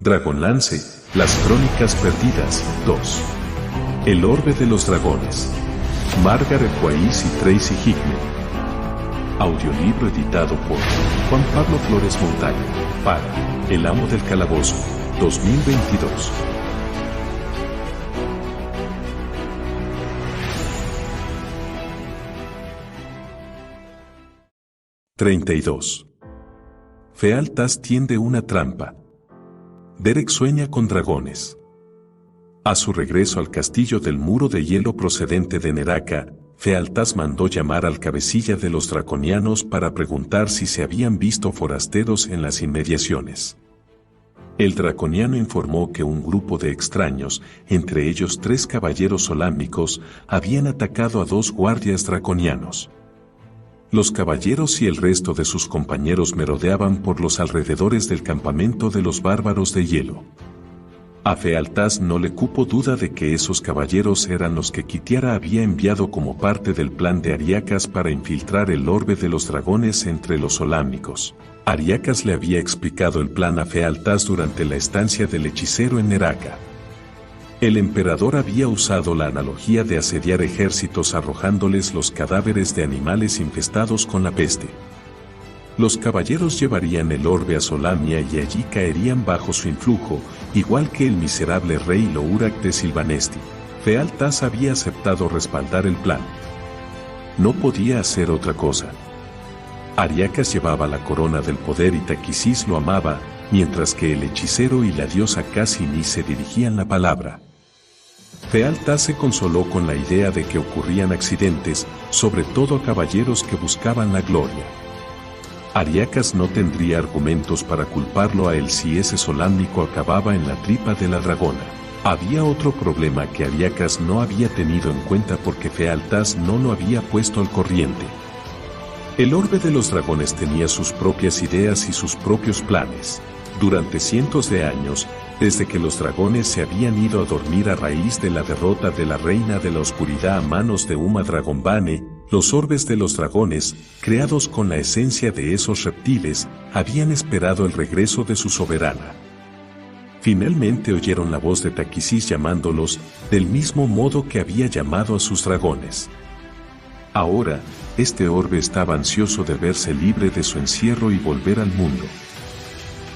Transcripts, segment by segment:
Dragonlance, las crónicas perdidas, 2. El orbe de los dragones. Margaret Weis y Tracy Hickman. Audiolibro editado por Juan Pablo Flores Montaña, para El Amo del Calabozo, 2022. (32) Fealtas tiende una trampa. Derek sueña con dragones. A su regreso al castillo del muro de hielo procedente de Neraka, Fealtas mandó llamar al cabecilla de los draconianos para preguntar si se habían visto forasteros en las inmediaciones. El draconiano informó que un grupo de extraños, entre ellos 3 caballeros solámicos, habían atacado a 2 guardias draconianos. Los caballeros y el resto de sus compañeros merodeaban por los alrededores del campamento de los bárbaros de hielo. A Fealtas no le cupo duda de que esos caballeros eran los que Kitiara había enviado como parte del plan de Ariakas para infiltrar el orbe de los dragones entre los solámicos. Ariakas le había explicado el plan a Fealtas durante la estancia del hechicero en Neraka. El emperador había usado la analogía de asediar ejércitos arrojándoles los cadáveres de animales infestados con la peste. Los caballeros llevarían el orbe a Solamnia y allí caerían bajo su influjo, igual que el miserable rey Lourak de Silvanesti. Fealtas había aceptado respaldar el plan. No podía hacer otra cosa. Ariakas llevaba la corona del poder y Taquisis lo amaba, mientras que el hechicero y la diosa casi ni se dirigían la palabra. Fealtas se consoló con la idea de que ocurrían accidentes, sobre todo a caballeros que buscaban la gloria. Ariakas no tendría argumentos para culparlo a él si ese solámnico acababa en la tripa de la dragona. Había otro problema que Ariakas no había tenido en cuenta porque Fealtas no lo había puesto al corriente. El orbe de los dragones tenía sus propias ideas y sus propios planes. Durante cientos de años, desde que los dragones se habían ido a dormir a raíz de la derrota de la reina de la oscuridad a manos de Uma Dragonbane, los orbes de los dragones, creados con la esencia de esos reptiles, habían esperado el regreso de su soberana. Finalmente oyeron la voz de Taquisis llamándolos, del mismo modo que había llamado a sus dragones. Ahora, este orbe estaba ansioso de verse libre de su encierro y volver al mundo.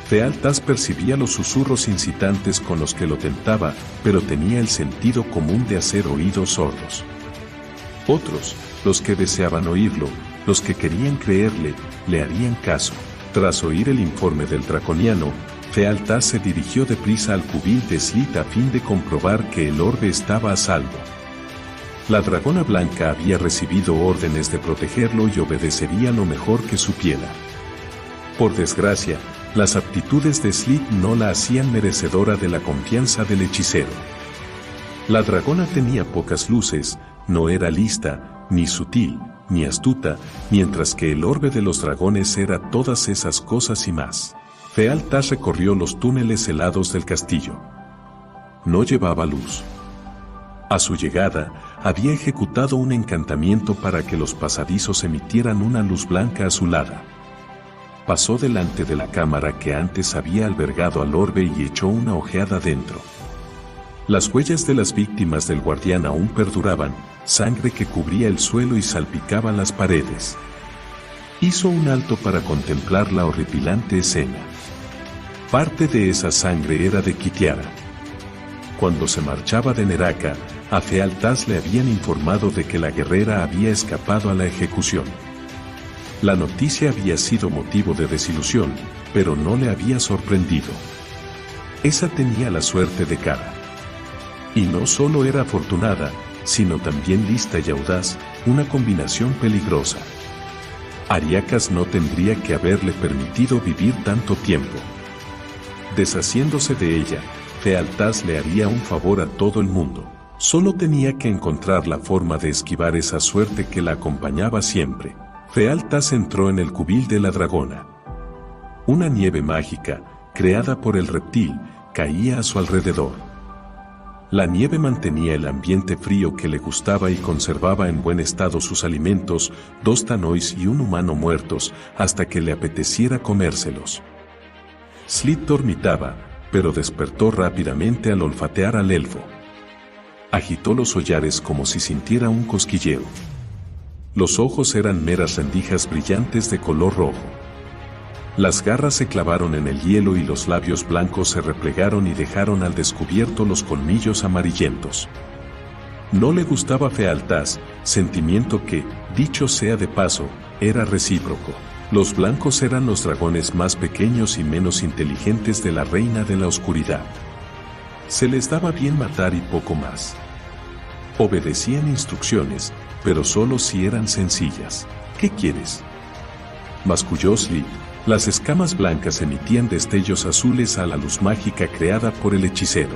Fealtas percibía los susurros incitantes con los que lo tentaba, pero tenía el sentido común de hacer oídos sordos. Otros, los que deseaban oírlo, los que querían creerle, le harían caso. Tras oír el informe del draconiano, Fealtas se dirigió deprisa al cubil de Slit a fin de comprobar que el orbe estaba a salvo. La dragona blanca había recibido órdenes de protegerlo y obedecería lo mejor que supiera. Por desgracia, las aptitudes de Slit no la hacían merecedora de la confianza del hechicero. La dragona tenía pocas luces, no era lista, ni sutil, ni astuta, mientras que el orbe de los dragones era todas esas cosas y más. Fealtas recorrió los túneles helados del castillo. No llevaba luz. A su llegada, había ejecutado un encantamiento para que los pasadizos emitieran una luz blanca azulada. Pasó delante de la cámara que antes había albergado al orbe y echó una ojeada dentro. Las huellas de las víctimas del guardián aún perduraban, sangre que cubría el suelo y salpicaba las paredes. Hizo un alto para contemplar la horripilante escena. Parte de esa sangre era de Kitiara. Cuando se marchaba de Neraka, a Fealtas le habían informado de que la guerrera había escapado a la ejecución. La noticia había sido motivo de desilusión, pero no le había sorprendido. Esa tenía la suerte de Kara. Y no solo era afortunada, sino también lista y audaz, una combinación peligrosa. Ariakas no tendría que haberle permitido vivir tanto tiempo. Deshaciéndose de ella, Fealtas le haría un favor a todo el mundo. Solo tenía que encontrar la forma de esquivar esa suerte que la acompañaba siempre. Fealtas entró en el cubil de la dragona. Una nieve mágica, creada por el reptil, caía a su alrededor. La nieve mantenía el ambiente frío que le gustaba y conservaba en buen estado sus alimentos, 2 tanois y un humano muertos, hasta que le apeteciera comérselos. Slit dormitaba, pero despertó rápidamente al olfatear al elfo. Agitó los hollares como si sintiera un cosquilleo. Los ojos eran meras rendijas brillantes de color rojo. Las garras se clavaron en el hielo y los labios blancos se replegaron y dejaron al descubierto los colmillos amarillentos. No le gustaba Fealtás, sentimiento que, dicho sea de paso, era recíproco. Los blancos eran los dragones más pequeños y menos inteligentes de la Reina de la Oscuridad. Se les daba bien matar y poco más. Obedecían instrucciones, pero solo si eran sencillas. ¿Qué quieres?, masculló Slyth. Las escamas blancas emitían destellos azules a la luz mágica creada por el hechicero.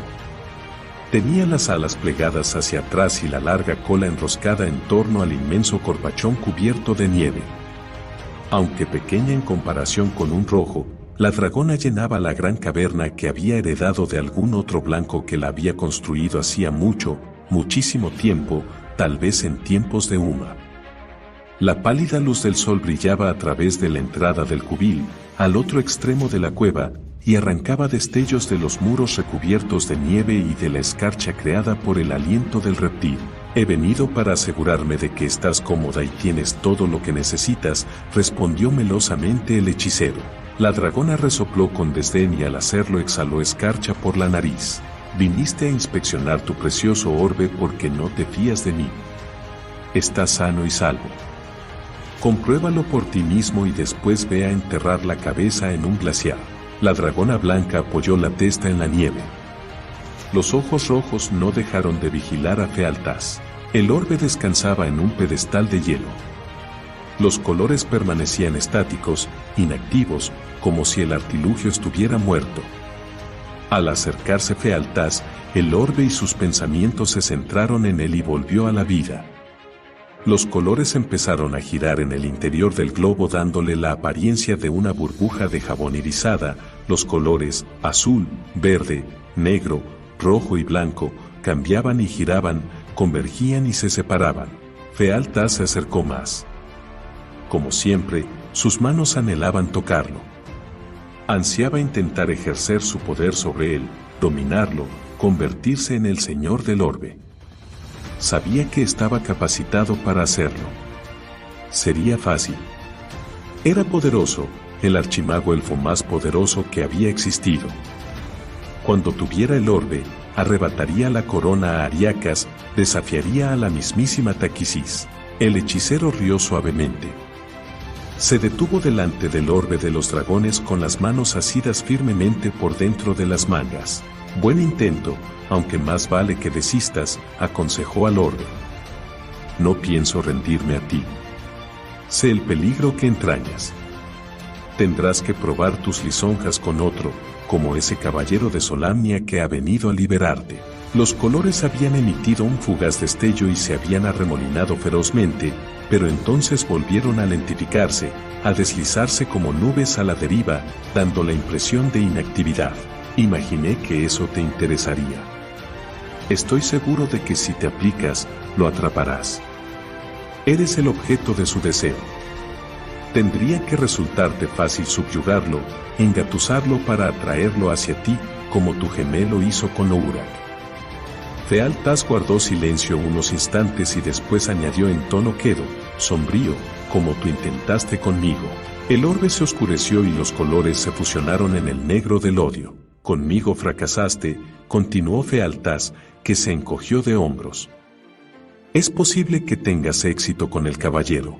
Tenía las alas plegadas hacia atrás y la larga cola enroscada en torno al inmenso corpachón cubierto de nieve. Aunque pequeña en comparación con un rojo, la dragona llenaba la gran caverna que había heredado de algún otro blanco que la había construido hacía muchísimo tiempo, tal vez en tiempos de Uma. La pálida luz del sol brillaba a través de la entrada del cubil, al otro extremo de la cueva, y arrancaba destellos de los muros recubiertos de nieve y de la escarcha creada por el aliento del reptil. He venido para asegurarme de que estás cómoda y tienes todo lo que necesitas, respondió melosamente el hechicero. La dragona resopló con desdén y al hacerlo exhaló escarcha por la nariz. Viniste a inspeccionar tu precioso orbe porque no te fías de mí. Estás sano y salvo. Compruébalo por ti mismo y después ve a enterrar la cabeza en un glaciar. La dragona blanca apoyó la testa en la nieve. Los ojos rojos no dejaron de vigilar a Fealtás. El orbe descansaba en un pedestal de hielo. Los colores permanecían estáticos, inactivos, como si el artilugio estuviera muerto. Al acercarse Fealtás, el orbe y sus pensamientos se centraron en él y volvió a la vida. Los colores empezaron a girar en el interior del globo dándole la apariencia de una burbuja de jabón irisada. Los colores, azul, verde, negro, rojo y blanco, cambiaban y giraban, convergían y se separaban. Fealtás se acercó más. Como siempre, sus manos anhelaban tocarlo. Ansiaba intentar ejercer su poder sobre él, dominarlo, convertirse en el señor del orbe. Sabía que estaba capacitado para hacerlo. Sería fácil. Era poderoso, el archimago elfo más poderoso que había existido. Cuando tuviera el orbe, arrebataría la corona a Ariakas, desafiaría a la mismísima Taquisis. El hechicero rió suavemente. Se detuvo delante del orbe de los dragones con las manos asidas firmemente por dentro de las mangas. Buen intento, aunque más vale que desistas, aconsejó al orbe. No pienso rendirme a ti. Sé el peligro que entrañas. Tendrás que probar tus lisonjas con otro, como ese caballero de Solamnia que ha venido a liberarte. Los colores habían emitido un fugaz destello y se habían arremolinado ferozmente, pero entonces volvieron a lentificarse, a deslizarse como nubes a la deriva, dando la impresión de inactividad. Imaginé que eso te interesaría. Estoy seguro de que si te aplicas, lo atraparás. Eres el objeto de su deseo. Tendría que resultarte fácil subyugarlo, engatusarlo para atraerlo hacia ti, como tu gemelo hizo con Ourak. Fealtás guardó silencio unos instantes y después añadió en tono quedo, sombrío, como tú intentaste conmigo. El orbe se oscureció y los colores se fusionaron en el negro del odio. Conmigo fracasaste, continuó Fealtás, que se encogió de hombros. Es posible que tengas éxito con el caballero.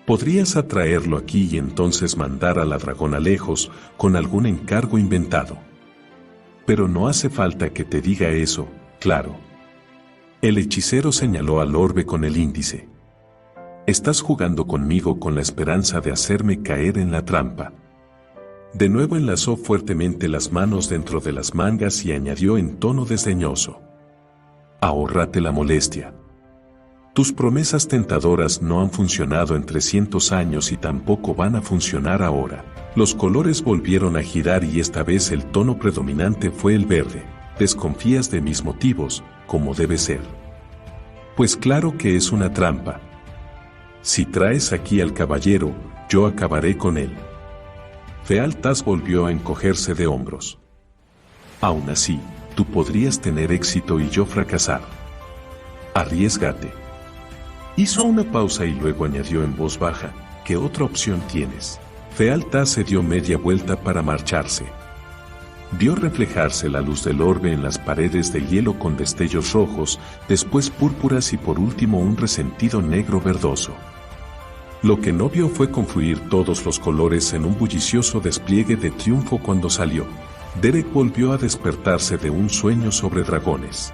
Podrías atraerlo aquí y entonces mandar a la dragona lejos, con algún encargo inventado. Pero no hace falta que te diga eso, claro. El hechicero señaló al orbe con el índice. Estás jugando conmigo con la esperanza de hacerme caer en la trampa. De nuevo enlazó fuertemente las manos dentro de las mangas y añadió en tono desdeñoso. Ahórrate la molestia. Tus promesas tentadoras no han funcionado en 300 años y tampoco van a funcionar ahora. Los colores volvieron a girar y esta vez el tono predominante fue el verde. Desconfías de mis motivos, como debe ser. Pues claro que es una trampa. Si traes aquí al caballero, yo acabaré con él. Fealtás volvió a encogerse de hombros. Aún así, tú podrías tener éxito y yo fracasar. Arriésgate. Hizo una pausa y luego añadió en voz baja, ¿qué otra opción tienes? Fealtas se dio media vuelta para marcharse. Vio reflejarse la luz del orbe en las paredes de hielo con destellos rojos, después púrpuras y por último un resentido negro verdoso. Lo que no vio fue confluir todos los colores en un bullicioso despliegue de triunfo cuando salió. Derek volvió a despertarse de un sueño sobre dragones.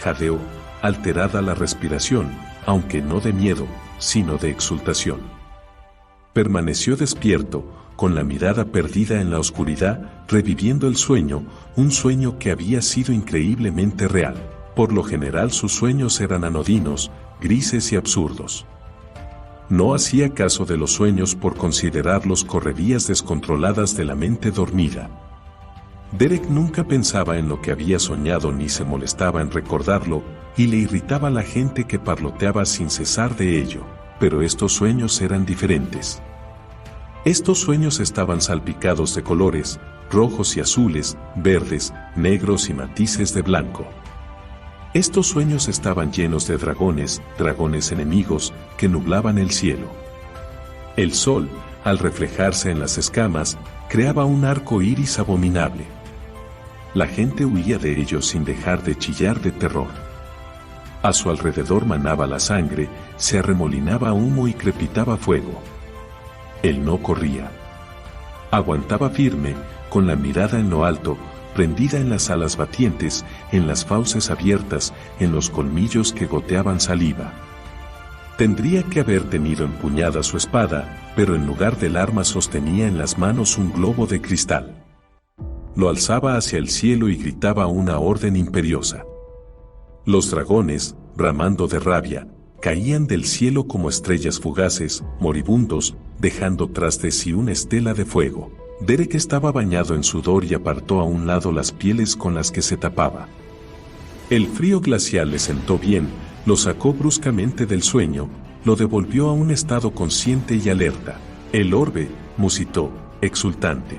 Jadeó, alterada la respiración, aunque no de miedo, sino de exultación. Permaneció despierto, con la mirada perdida en la oscuridad, reviviendo el sueño, un sueño que había sido increíblemente real. Por lo general sus sueños eran anodinos, grises y absurdos. No hacía caso de los sueños por considerarlos correrías descontroladas de la mente dormida. Derek nunca pensaba en lo que había soñado ni se molestaba en recordarlo, y le irritaba la gente que parloteaba sin cesar de ello, pero estos sueños eran diferentes. Estos sueños estaban salpicados de colores, rojos y azules, verdes, negros y matices de blanco. Estos sueños estaban llenos de dragones, dragones enemigos, que nublaban el cielo. El sol, al reflejarse en las escamas, creaba un arco iris abominable. La gente huía de ellos sin dejar de chillar de terror. A su alrededor manaba la sangre, se arremolinaba humo y crepitaba fuego. Él no corría. Aguantaba firme, con la mirada en lo alto, prendida en las alas batientes, en las fauces abiertas, en los colmillos que goteaban saliva. Tendría que haber tenido empuñada su espada, pero en lugar del arma sostenía en las manos un globo de cristal. Lo alzaba hacia el cielo y gritaba una orden imperiosa. Los dragones, bramando de rabia, caían del cielo como estrellas fugaces, moribundos, dejando tras de sí una estela de fuego. Derek estaba bañado en sudor y apartó a un lado las pieles con las que se tapaba. El frío glacial le sentó bien, lo sacó bruscamente del sueño, lo devolvió a un estado consciente y alerta. El orbe, musitó, exultante.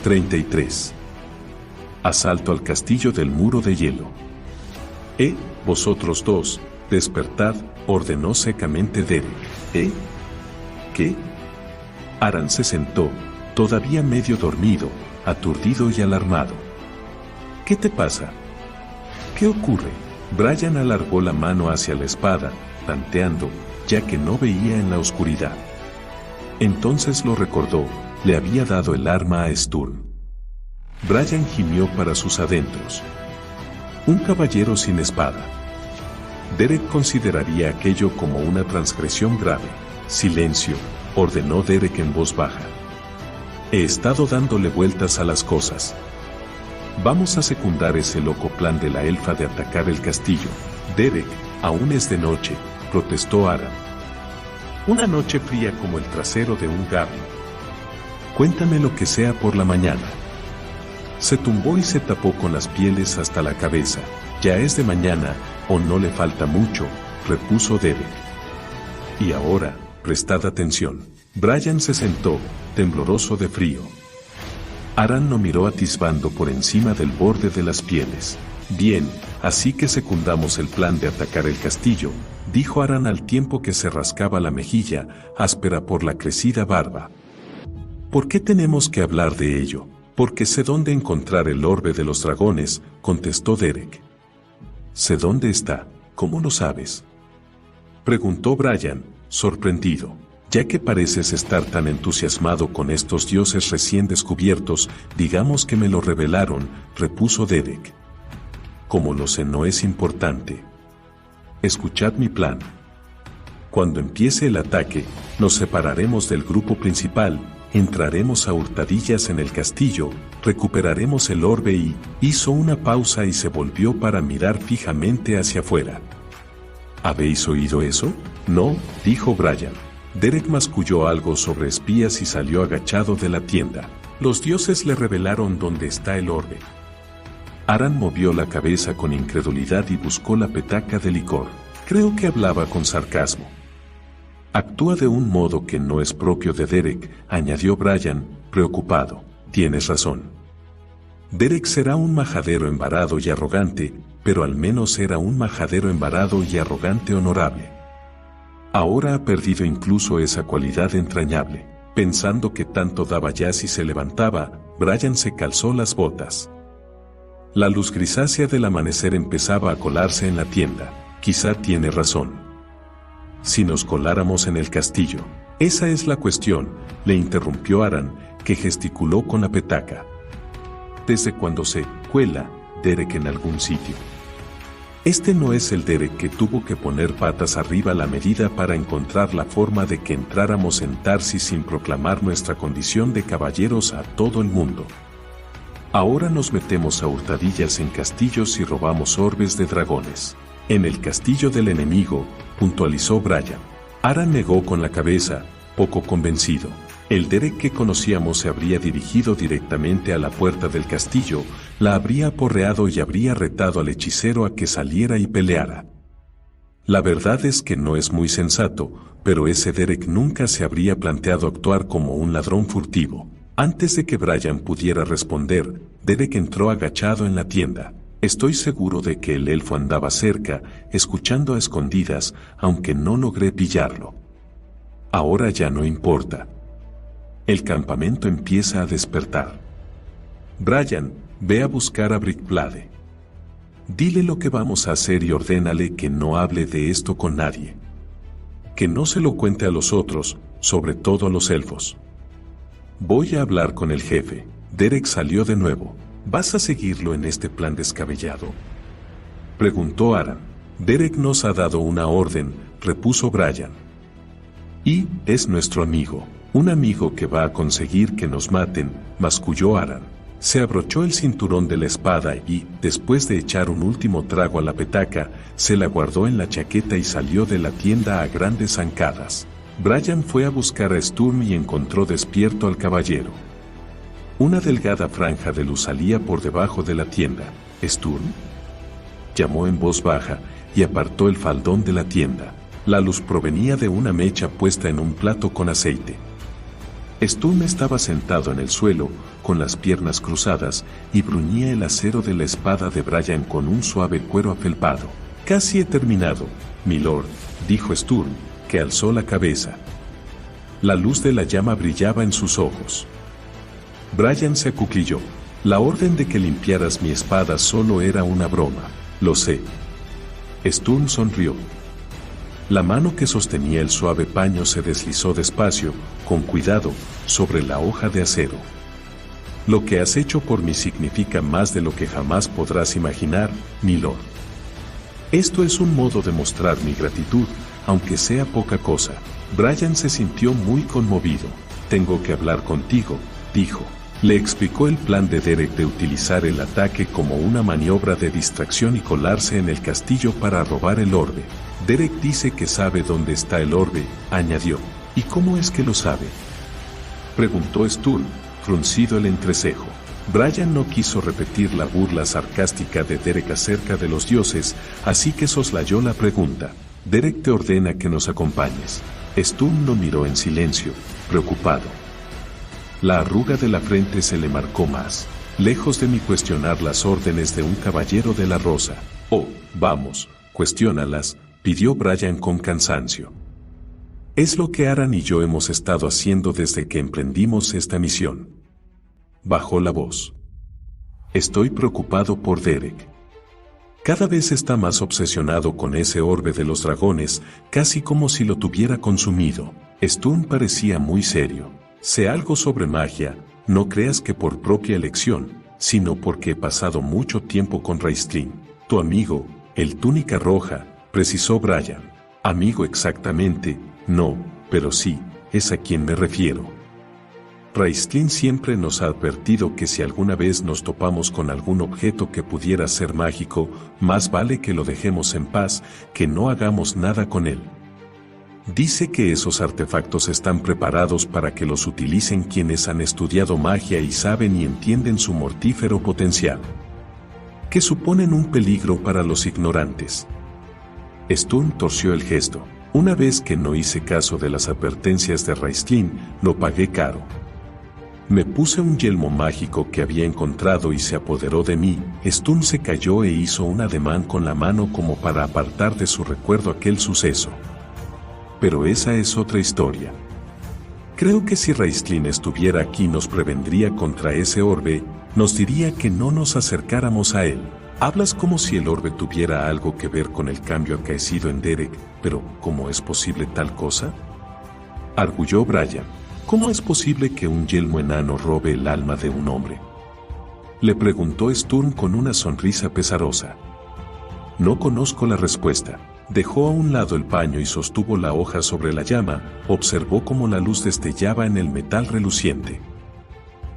33. Asalto al castillo del muro de hielo. Vosotros dos, despertad, ordenó secamente Derek. ¿Qué? Aran se sentó, todavía medio dormido, aturdido y alarmado. ¿Qué te pasa? ¿Qué ocurre? Brian alargó la mano hacia la espada, tanteando, ya que no veía en la oscuridad. Entonces lo recordó, le había dado el arma a Sturm. Brian gimió para sus adentros. Un caballero sin espada. Derek consideraría aquello como una transgresión grave. Silencio, ordenó Derek en voz baja. He estado dándole vueltas a las cosas. Vamos a secundar ese loco plan de la elfa de atacar el castillo. Derek, aún es de noche, protestó Aran. Una noche fría como el trasero de un gato. Cuéntame lo que sea por la mañana. Se tumbó y se tapó con las pieles hasta la cabeza. Ya es de mañana, o no le falta mucho, repuso Derek. Y ahora, prestad atención. Brian se sentó, tembloroso de frío. Aran lo miró atisbando por encima del borde de las pieles. Bien, así que secundamos el plan de atacar el castillo, dijo Aran al tiempo que se rascaba la mejilla, áspera por la crecida barba. ¿Por qué tenemos que hablar de ello? Porque sé dónde encontrar el orbe de los dragones, contestó Derek. Sé dónde está, ¿cómo lo sabes? Preguntó Brian, sorprendido. Ya que pareces estar tan entusiasmado con estos dioses recién descubiertos, digamos que me lo revelaron, repuso Derek. Como lo sé no es importante. Escuchad mi plan. Cuando empiece el ataque, nos separaremos del grupo principal, entraremos a hurtadillas en el castillo, recuperaremos el orbe y... Hizo una pausa y se volvió para mirar fijamente hacia afuera. ¿Habéis oído eso? No, dijo Brian. Derek masculló algo sobre espías y salió agachado de la tienda. Los dioses le revelaron dónde está el orbe. Aran movió la cabeza con incredulidad y buscó la petaca de licor. Creo que hablaba con sarcasmo. Actúa de un modo que no es propio de Derek, añadió Brian, preocupado. Tienes razón. Derek será un majadero embarado y arrogante, pero al menos era un majadero embarado y arrogante honorable. Ahora ha perdido incluso esa cualidad entrañable. Pensando que tanto daba ya si se levantaba, Brian se calzó las botas. La luz grisácea del amanecer empezaba a colarse en la tienda. Quizá tiene razón. Si nos coláramos en el castillo. Esa es la cuestión, le interrumpió Aran, que gesticuló con la petaca. ¿Desde cuando se cuela Derek en algún sitio? Este no es el Derek que tuvo que poner patas arriba la medida para encontrar la forma de que entráramos en Tarsis sin proclamar nuestra condición de caballeros a todo el mundo. Ahora nos metemos a hurtadillas en castillos y robamos orbes de dragones. En el castillo del enemigo, puntualizó Brian. Aran negó con la cabeza, poco convencido. El Derek que conocíamos se habría dirigido directamente a la puerta del castillo, la habría aporreado y habría retado al hechicero a que saliera y peleara. La verdad es que no es muy sensato, pero ese Derek nunca se habría planteado actuar como un ladrón furtivo. Antes de que Brian pudiera responder, Derek entró agachado en la tienda. Estoy seguro de que el elfo andaba cerca, escuchando a escondidas, aunque no logré pillarlo. Ahora ya no importa. El campamento empieza a despertar. Brian, ve a buscar a Brickblade. Dile lo que vamos a hacer y ordénale que no hable de esto con nadie. Que no se lo cuente a los otros, sobre todo a los elfos. Voy a hablar con el jefe. Derek salió de nuevo. ¿Vas a seguirlo en este plan descabellado?, preguntó Aran. Derek nos ha dado una orden, repuso Brian. Y es nuestro amigo. Un amigo que va a conseguir que nos maten, masculló Aran. Se abrochó el cinturón de la espada y, después de echar un último trago a la petaca, se la guardó en la chaqueta y salió de la tienda a grandes zancadas. Brian fue a buscar a Sturm y encontró despierto al caballero. Una delgada franja de luz salía por debajo de la tienda. ¿Sturm?, llamó en voz baja, y apartó el faldón de la tienda. La luz provenía de una mecha puesta en un plato con aceite. Sturm estaba sentado en el suelo, con las piernas cruzadas, y bruñía el acero de la espada de Brian con un suave cuero afelpado. Casi he terminado, milord, dijo Sturm, que alzó la cabeza. La luz de la llama brillaba en sus ojos. Brian se acuclilló. La orden de que limpiaras mi espada solo era una broma. Lo sé. Sturm sonrió. La mano que sostenía el suave paño se deslizó despacio, con cuidado, sobre la hoja de acero. Lo que has hecho por mí significa más de lo que jamás podrás imaginar, milord. Esto es un modo de mostrar mi gratitud, aunque sea poca cosa. Brian se sintió muy conmovido. Tengo que hablar contigo, dijo. Le explicó el plan de Derek de utilizar el ataque como una maniobra de distracción y colarse en el castillo para robar el orbe. Derek dice que sabe dónde está el orbe, añadió. ¿Y cómo es que lo sabe?, preguntó Sturm, fruncido el entrecejo. Brian no quiso repetir la burla sarcástica de Derek acerca de los dioses, así que soslayó la pregunta. Derek te ordena que nos acompañes. Sturm lo miró en silencio, preocupado. La arruga de la frente se le marcó más. Lejos de mí cuestionar las órdenes de un caballero de la rosa. Oh, vamos, cuestiónalas, pidió Brian con cansancio. Es lo que Aran y yo hemos estado haciendo desde que emprendimos esta misión. Bajó la voz. Estoy preocupado por Derek. Cada vez está más obsesionado con ese orbe de los dragones, casi como si lo tuviera consumido. Sturm parecía muy serio. Sé algo sobre magia, no creas que por propia elección, sino porque he pasado mucho tiempo con Raistlin. Tu amigo, el túnica roja, precisó Brian. Amigo exactamente, no, pero sí, es a quien me refiero. Raistlin siempre nos ha advertido que si alguna vez nos topamos con algún objeto que pudiera ser mágico, más vale que lo dejemos en paz, que no hagamos nada con él. Dice que esos artefactos están preparados para que los utilicen quienes han estudiado magia y saben y entienden su mortífero potencial. Que suponen un peligro para los ignorantes. Sturm torció el gesto. Una vez que no hice caso de las advertencias de Raistlin, lo pagué caro. Me puse un yelmo mágico que había encontrado y se apoderó de mí. Sturm se cayó e hizo un ademán con la mano como para apartar de su recuerdo aquel suceso. Pero esa es otra historia. Creo que si Raistlin estuviera aquí nos prevendría contra ese orbe, nos diría que no nos acercáramos a él. Hablas como si el orbe tuviera algo que ver con el cambio acaecido en Derek, pero ¿cómo es posible tal cosa?, arguyó Brian. ¿Cómo es posible que un yelmo enano robe el alma de un hombre?, le preguntó Sturm con una sonrisa pesarosa. No conozco la respuesta. Dejó a un lado el paño y sostuvo la hoja sobre la llama, observó cómo la luz destellaba en el metal reluciente.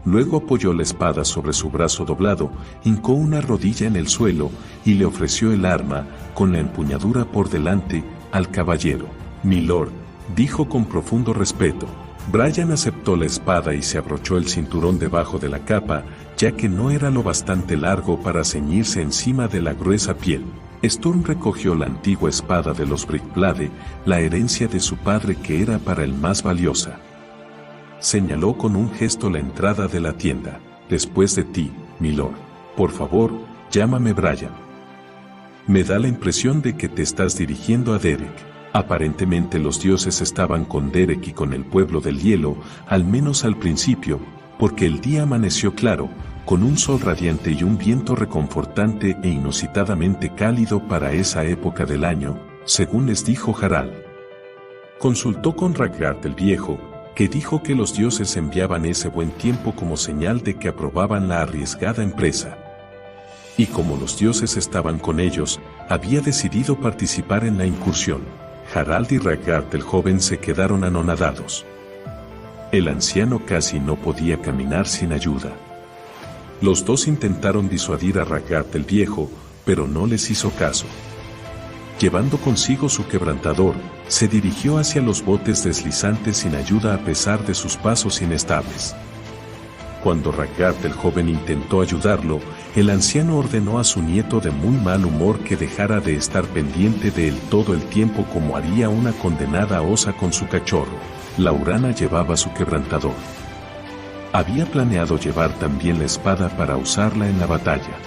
Luego apoyó la espada sobre su brazo doblado, hincó una rodilla en el suelo y le ofreció el arma, con la empuñadura por delante, al caballero. «Milord», dijo con profundo respeto. Brian aceptó la espada y se abrochó el cinturón debajo de la capa, ya que no era lo bastante largo para ceñirse encima de la gruesa piel. Sturm recogió la antigua espada de los Brickblade, la herencia de su padre que era para él más valiosa. Señaló con un gesto la entrada de la tienda. «Después de ti, milord. Por favor, llámame Brian». Me da la impresión de que te estás dirigiendo a Derek. Aparentemente los dioses estaban con Derek y con el pueblo del hielo, al menos al principio, porque el día amaneció claro, con un sol radiante y un viento reconfortante e inusitadamente cálido para esa época del año, según les dijo Harald. Consultó con Ragnar el Viejo, que dijo que los dioses enviaban ese buen tiempo como señal de que aprobaban la arriesgada empresa. Y como los dioses estaban con ellos, había decidido participar en la incursión. Harald y Ragnar el joven se quedaron anonadados. El anciano casi no podía caminar sin ayuda. Los dos intentaron disuadir a Ragnar el Viejo, pero no les hizo caso. Llevando consigo su quebrantador, se dirigió hacia los botes deslizantes sin ayuda a pesar de sus pasos inestables. Cuando Ragnar el joven intentó ayudarlo, el anciano ordenó a su nieto de muy mal humor que dejara de estar pendiente de él todo el tiempo como haría una condenada osa con su cachorro. Laurana llevaba su quebrantador. Había planeado llevar también la espada para usarla en la batalla.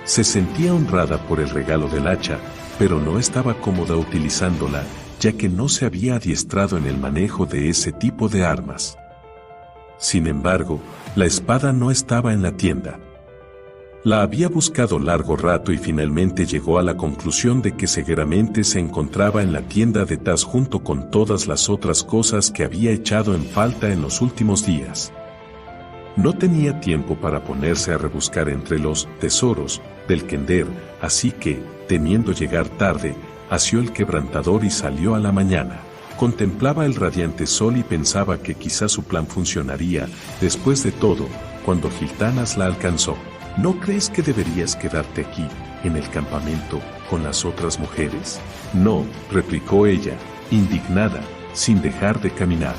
Se sentía honrada por el regalo del hacha, pero no estaba cómoda utilizándola, ya que no se había adiestrado en el manejo de ese tipo de armas. Sin embargo, la espada no estaba en la tienda. La había buscado largo rato y finalmente llegó a la conclusión de que seguramente se encontraba en la tienda de Taz junto con todas las otras cosas que había echado en falta en los últimos días. No tenía tiempo para ponerse a rebuscar entre los tesoros del Kender, así que, temiendo llegar tarde, asió el quebrantador y salió a la mañana. Contemplaba el radiante sol y pensaba que quizá su plan funcionaría. Después de todo, cuando Giltanas la alcanzó. ¿No crees que deberías quedarte aquí, en el campamento, con las otras mujeres? No, replicó ella, indignada, sin dejar de caminar.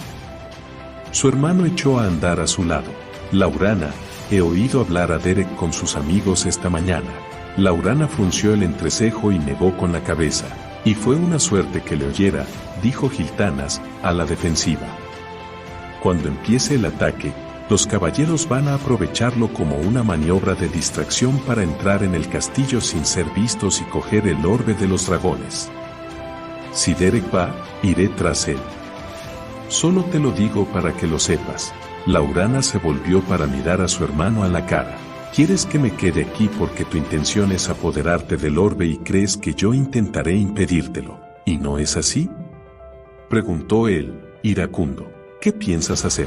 Su hermano echó a andar a su lado. Laurana, he oído hablar a Derek con sus amigos esta mañana. Laurana frunció el entrecejo y negó con la cabeza. Y fue una suerte que le oyera, dijo Giltanas, a la defensiva. Cuando empiece el ataque, los caballeros van a aprovecharlo como una maniobra de distracción para entrar en el castillo sin ser vistos y coger el orbe de los dragones. Si Derek va, iré tras él. Solo te lo digo para que lo sepas. Laurana se volvió para mirar a su hermano a la cara. ¿Quieres que me quede aquí porque tu intención es apoderarte del orbe y crees que yo intentaré impedírtelo? ¿Y no es así?, preguntó él, iracundo. ¿Qué piensas hacer?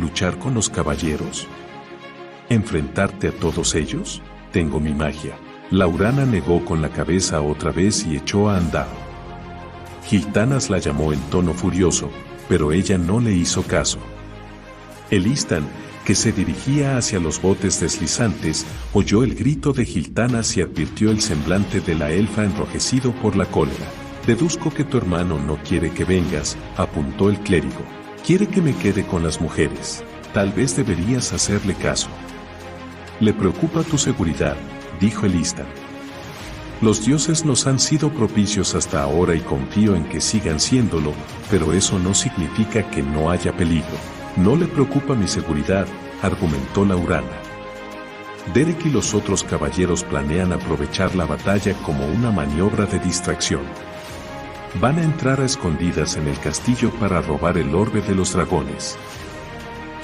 ¿Luchar con los caballeros? ¿Enfrentarte a todos ellos? Tengo mi magia. Laurana negó con la cabeza otra vez y echó a andar. Giltanas la llamó en tono furioso, pero ella no le hizo caso. Elistan, que se dirigía hacia los botes deslizantes, oyó el grito de Giltanas y advirtió el semblante de la elfa enrojecido por la cólera. Deduzco que tu hermano no quiere que vengas, apuntó el clérigo. Quiere que me quede con las mujeres. Tal vez deberías hacerle caso. Le preocupa tu seguridad, dijo Elistan. Los dioses nos han sido propicios hasta ahora y confío en que sigan siéndolo, pero eso no significa que no haya peligro. No le preocupa mi seguridad, argumentó Laurana. Derek y los otros caballeros planean aprovechar la batalla como una maniobra de distracción. Van a entrar a escondidas en el castillo para robar el orbe de los dragones.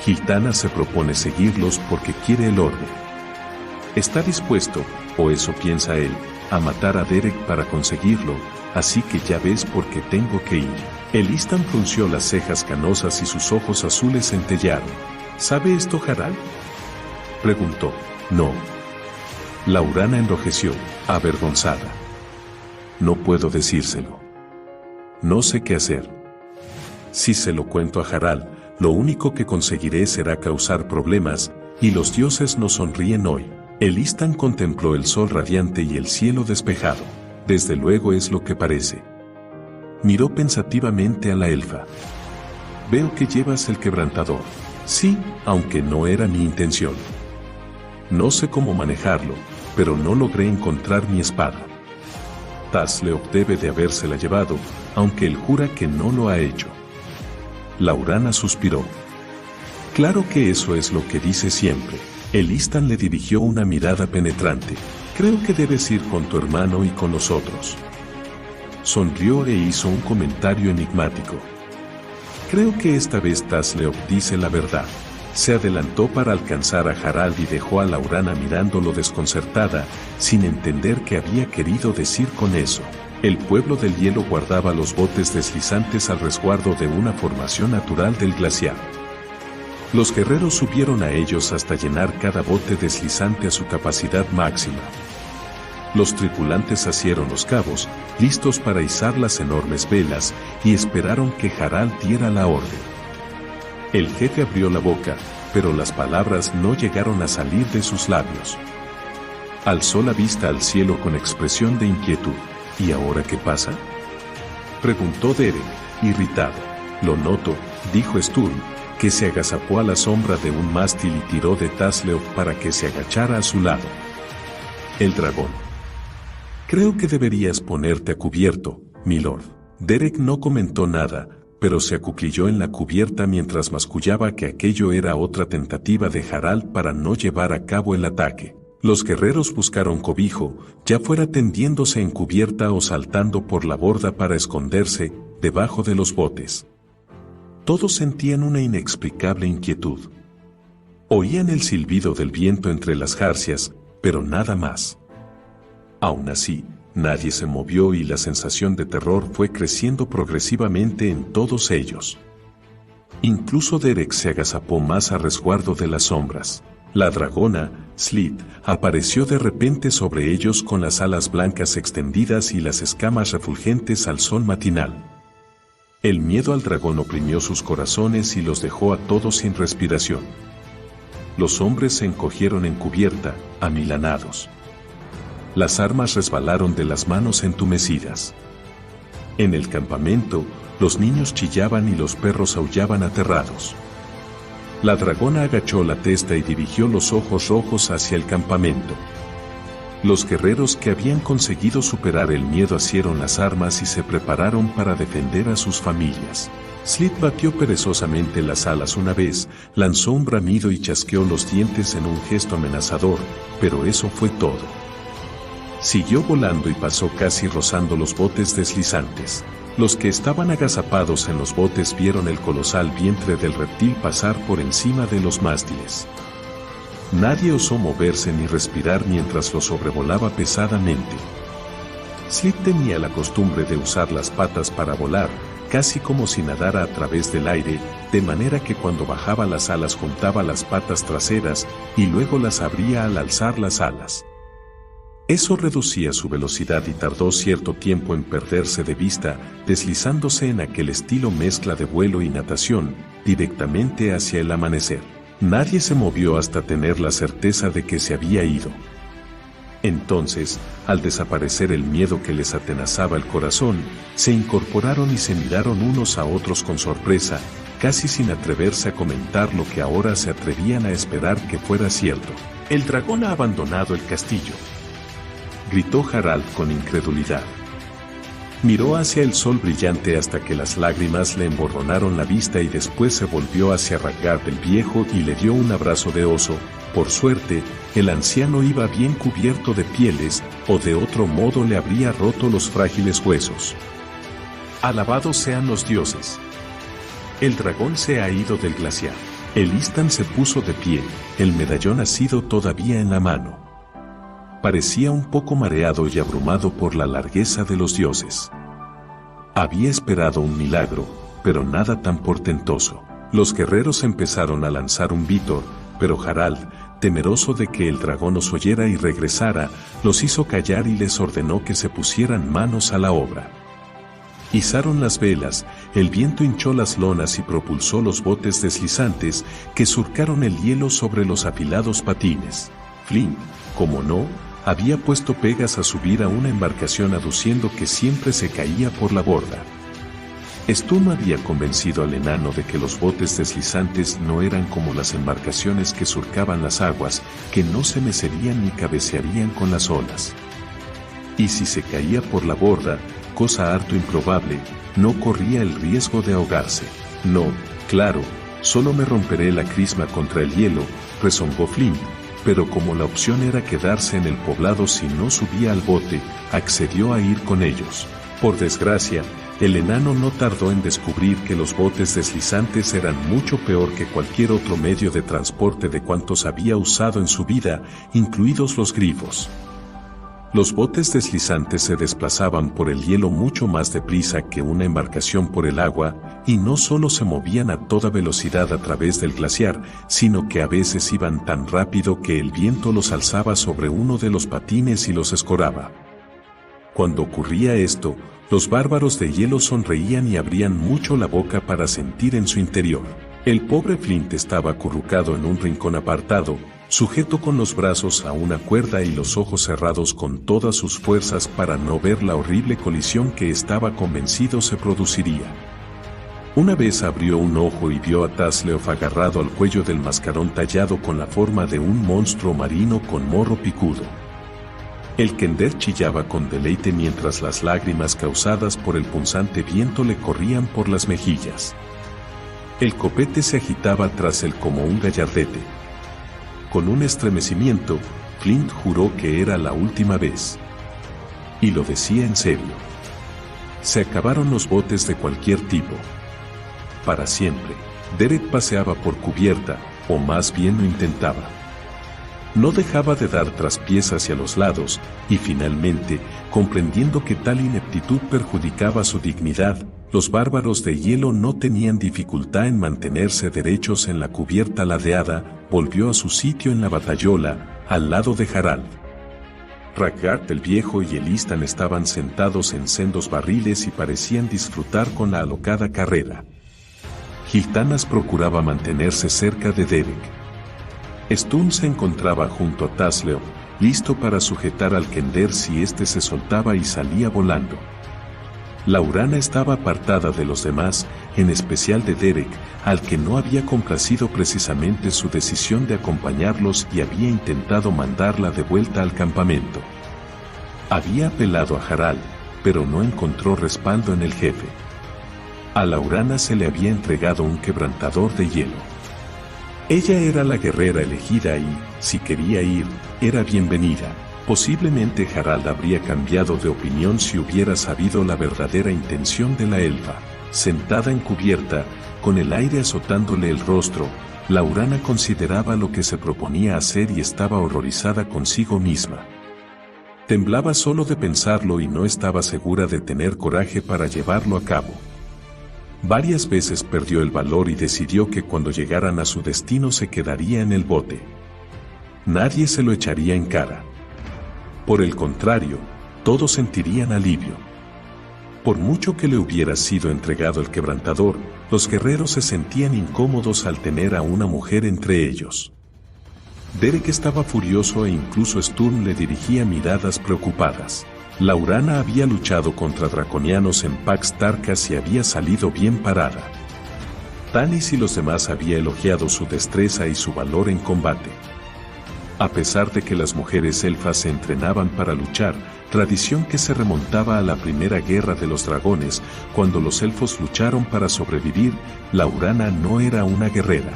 Gitana se propone seguirlos porque quiere el orbe. Está dispuesto, o eso piensa él, a matar a Derek para conseguirlo, así que ya ves por qué tengo que ir. Elistan frunció las cejas canosas y sus ojos azules centellaron. ¿Sabe esto Harald?, preguntó. No. Laurana enrojeció, avergonzada. No puedo decírselo. No sé qué hacer. Si se lo cuento a Harald, lo único que conseguiré será causar problemas, y los dioses no sonríen hoy. Elistan contempló el sol radiante y el cielo despejado. Desde luego es lo que parece. Miró pensativamente a la elfa. Veo que llevas el quebrantador. Sí, aunque no era mi intención. No sé cómo manejarlo, pero no logré encontrar mi espada. Tasleop debe de habérsela llevado, aunque él jura que no lo ha hecho. Laurana suspiró. Claro que eso es lo que dice siempre. Elistan le dirigió una mirada penetrante. Creo que debes ir con tu hermano y con los otros. Sonrió e hizo un comentario enigmático. Creo que esta vez Tasleop dice la verdad. Se adelantó para alcanzar a Harald y dejó a Laurana mirándolo desconcertada, sin entender qué había querido decir con eso. El pueblo del hielo guardaba los botes deslizantes al resguardo de una formación natural del glaciar. Los guerreros subieron a ellos hasta llenar cada bote deslizante a su capacidad máxima. Los tripulantes asieron los cabos, listos para izar las enormes velas, y esperaron que Harald diera la orden. El jefe abrió la boca, pero las palabras no llegaron a salir de sus labios. Alzó la vista al cielo con expresión de inquietud. ¿Y ahora qué pasa?, preguntó Derek, irritado. Lo noto, dijo Sturm, que se agazapó a la sombra de un mástil y tiró de Tasleop para que se agachara a su lado. El dragón. Creo que deberías ponerte a cubierto, milord. Derek no comentó nada, pero se acuclilló en la cubierta mientras mascullaba que aquello era otra tentativa de Harald para no llevar a cabo el ataque. Los guerreros buscaron cobijo, ya fuera tendiéndose en cubierta o saltando por la borda para esconderse debajo de los botes. Todos sentían una inexplicable inquietud. Oían el silbido del viento entre las jarcias, pero nada más. Aún así, nadie se movió y la sensación de terror fue creciendo progresivamente en todos ellos. Incluso Derek se agazapó más a resguardo de las sombras. La dragona, Slit, apareció de repente sobre ellos con las alas blancas extendidas y las escamas refulgentes al sol matinal. El miedo al dragón oprimió sus corazones y los dejó a todos sin respiración. Los hombres se encogieron en cubierta, amilanados. Las armas resbalaron de las manos entumecidas. En el campamento, los niños chillaban y los perros aullaban aterrados. La dragona agachó la testa y dirigió los ojos rojos hacia el campamento. Los guerreros que habían conseguido superar el miedo asieron las armas y se prepararon para defender a sus familias. Slit batió perezosamente las alas una vez, lanzó un bramido y chasqueó los dientes en un gesto amenazador, pero eso fue todo. Siguió volando y pasó casi rozando los botes deslizantes. Los que estaban agazapados en los botes vieron el colosal vientre del reptil pasar por encima de los mástiles. Nadie osó moverse ni respirar mientras lo sobrevolaba pesadamente. Slit tenía la costumbre de usar las patas para volar, casi como si nadara a través del aire, de manera que cuando bajaba las alas juntaba las patas traseras y luego las abría al alzar las alas. Eso reducía su velocidad y tardó cierto tiempo en perderse de vista, deslizándose en aquel estilo mezcla de vuelo y natación, directamente hacia el amanecer. Nadie se movió hasta tener la certeza de que se había ido. Entonces, al desaparecer el miedo que les atenazaba el corazón, se incorporaron y se miraron unos a otros con sorpresa, casi sin atreverse a comentar lo que ahora se atrevían a esperar que fuera cierto. El dragón ha abandonado el castillo, gritó Harald con incredulidad. Miró hacia el sol brillante hasta que las lágrimas le emborronaron la vista y después se volvió hacia Ragnar el viejo y le dio un abrazo de oso. Por suerte, el anciano iba bien cubierto de pieles, o de otro modo le habría roto los frágiles huesos. Alabados sean los dioses. El dragón se ha ido del glaciar. El Istan se puso de pie, el medallón ácido todavía en la mano. Parecía un poco mareado y abrumado por la largueza de los dioses. Había esperado un milagro, pero nada tan portentoso. Los guerreros empezaron a lanzar un vítor, pero Harald, temeroso de que el dragón los oyera y regresara, los hizo callar y les ordenó que se pusieran manos a la obra. Izaron las velas, el viento hinchó las lonas y propulsó los botes deslizantes que surcaron el hielo sobre los afilados patines. Flynn, como no, había puesto pegas a subir a una embarcación aduciendo que siempre se caía por la borda. Sturm había convencido al enano de que los botes deslizantes no eran como las embarcaciones que surcaban las aguas, que no se mecerían ni cabecearían con las olas. Y si se caía por la borda, cosa harto improbable, no corría el riesgo de ahogarse. No, claro, solo me romperé la crisma contra el hielo, rezongó Flynn, pero como la opción era quedarse en el poblado si no subía al bote, accedió a ir con ellos. Por desgracia, el enano no tardó en descubrir que los botes deslizantes eran mucho peor que cualquier otro medio de transporte de cuantos había usado en su vida, incluidos los grifos. Los botes deslizantes se desplazaban por el hielo mucho más deprisa que una embarcación por el agua, y no solo se movían a toda velocidad a través del glaciar, sino que a veces iban tan rápido que el viento los alzaba sobre uno de los patines y los escoraba. Cuando ocurría esto, los bárbaros de hielo sonreían y abrían mucho la boca para sentir en su interior. El pobre Flint estaba acurrucado en un rincón apartado, sujeto con los brazos a una cuerda y los ojos cerrados con todas sus fuerzas para no ver la horrible colisión que estaba convencido se produciría. Una vez abrió un ojo y vio a Tasleof agarrado al cuello del mascarón tallado con la forma de un monstruo marino con morro picudo. El Kender chillaba con deleite mientras las lágrimas causadas por el punzante viento le corrían por las mejillas. El copete se agitaba tras él como un gallardete. Con un estremecimiento, Flint juró que era la última vez. Y lo decía en serio. Se acabaron los botes de cualquier tipo. Para siempre, Derek paseaba por cubierta, o más bien lo intentaba. No dejaba de dar traspiés hacia los lados, y finalmente, comprendiendo que tal ineptitud perjudicaba su dignidad, los bárbaros de hielo no tenían dificultad en mantenerse derechos en la cubierta ladeada, volvió a su sitio en la batayola, al lado de Harald. Ragnar el viejo y el Istan estaban sentados en sendos barriles y parecían disfrutar con la alocada carrera. Hiltanas procuraba mantenerse cerca de Derek. Sturm se encontraba junto a Tasleof, listo para sujetar al Kender si éste se soltaba y salía volando. Laurana estaba apartada de los demás, en especial de Derek, al que no había complacido precisamente su decisión de acompañarlos y había intentado mandarla de vuelta al campamento. Había apelado a Harald, pero no encontró respaldo en el jefe. A Laurana se le había entregado un quebrantador de hielo. Ella era la guerrera elegida y, si quería ir, era bienvenida. Posiblemente Harald habría cambiado de opinión si hubiera sabido la verdadera intención de la elfa. Sentada en cubierta, con el aire azotándole el rostro, Laurana consideraba lo que se proponía hacer y estaba horrorizada consigo misma. Temblaba solo de pensarlo y no estaba segura de tener coraje para llevarlo a cabo. Varias veces perdió el valor y decidió que cuando llegaran a su destino se quedaría en el bote. Nadie se lo echaría en cara. Por el contrario, todos sentirían alivio. Por mucho que le hubiera sido entregado el quebrantador, los guerreros se sentían incómodos al tener a una mujer entre ellos. Derek estaba furioso e incluso Sturm le dirigía miradas preocupadas. Laurana había luchado contra draconianos en Pax Tarkas y había salido bien parada. Tanis y los demás había elogiado su destreza y su valor en combate. A pesar de que las mujeres elfas se entrenaban para luchar, tradición que se remontaba a la primera guerra de los dragones, cuando los elfos lucharon para sobrevivir. Laurana no era una guerrera.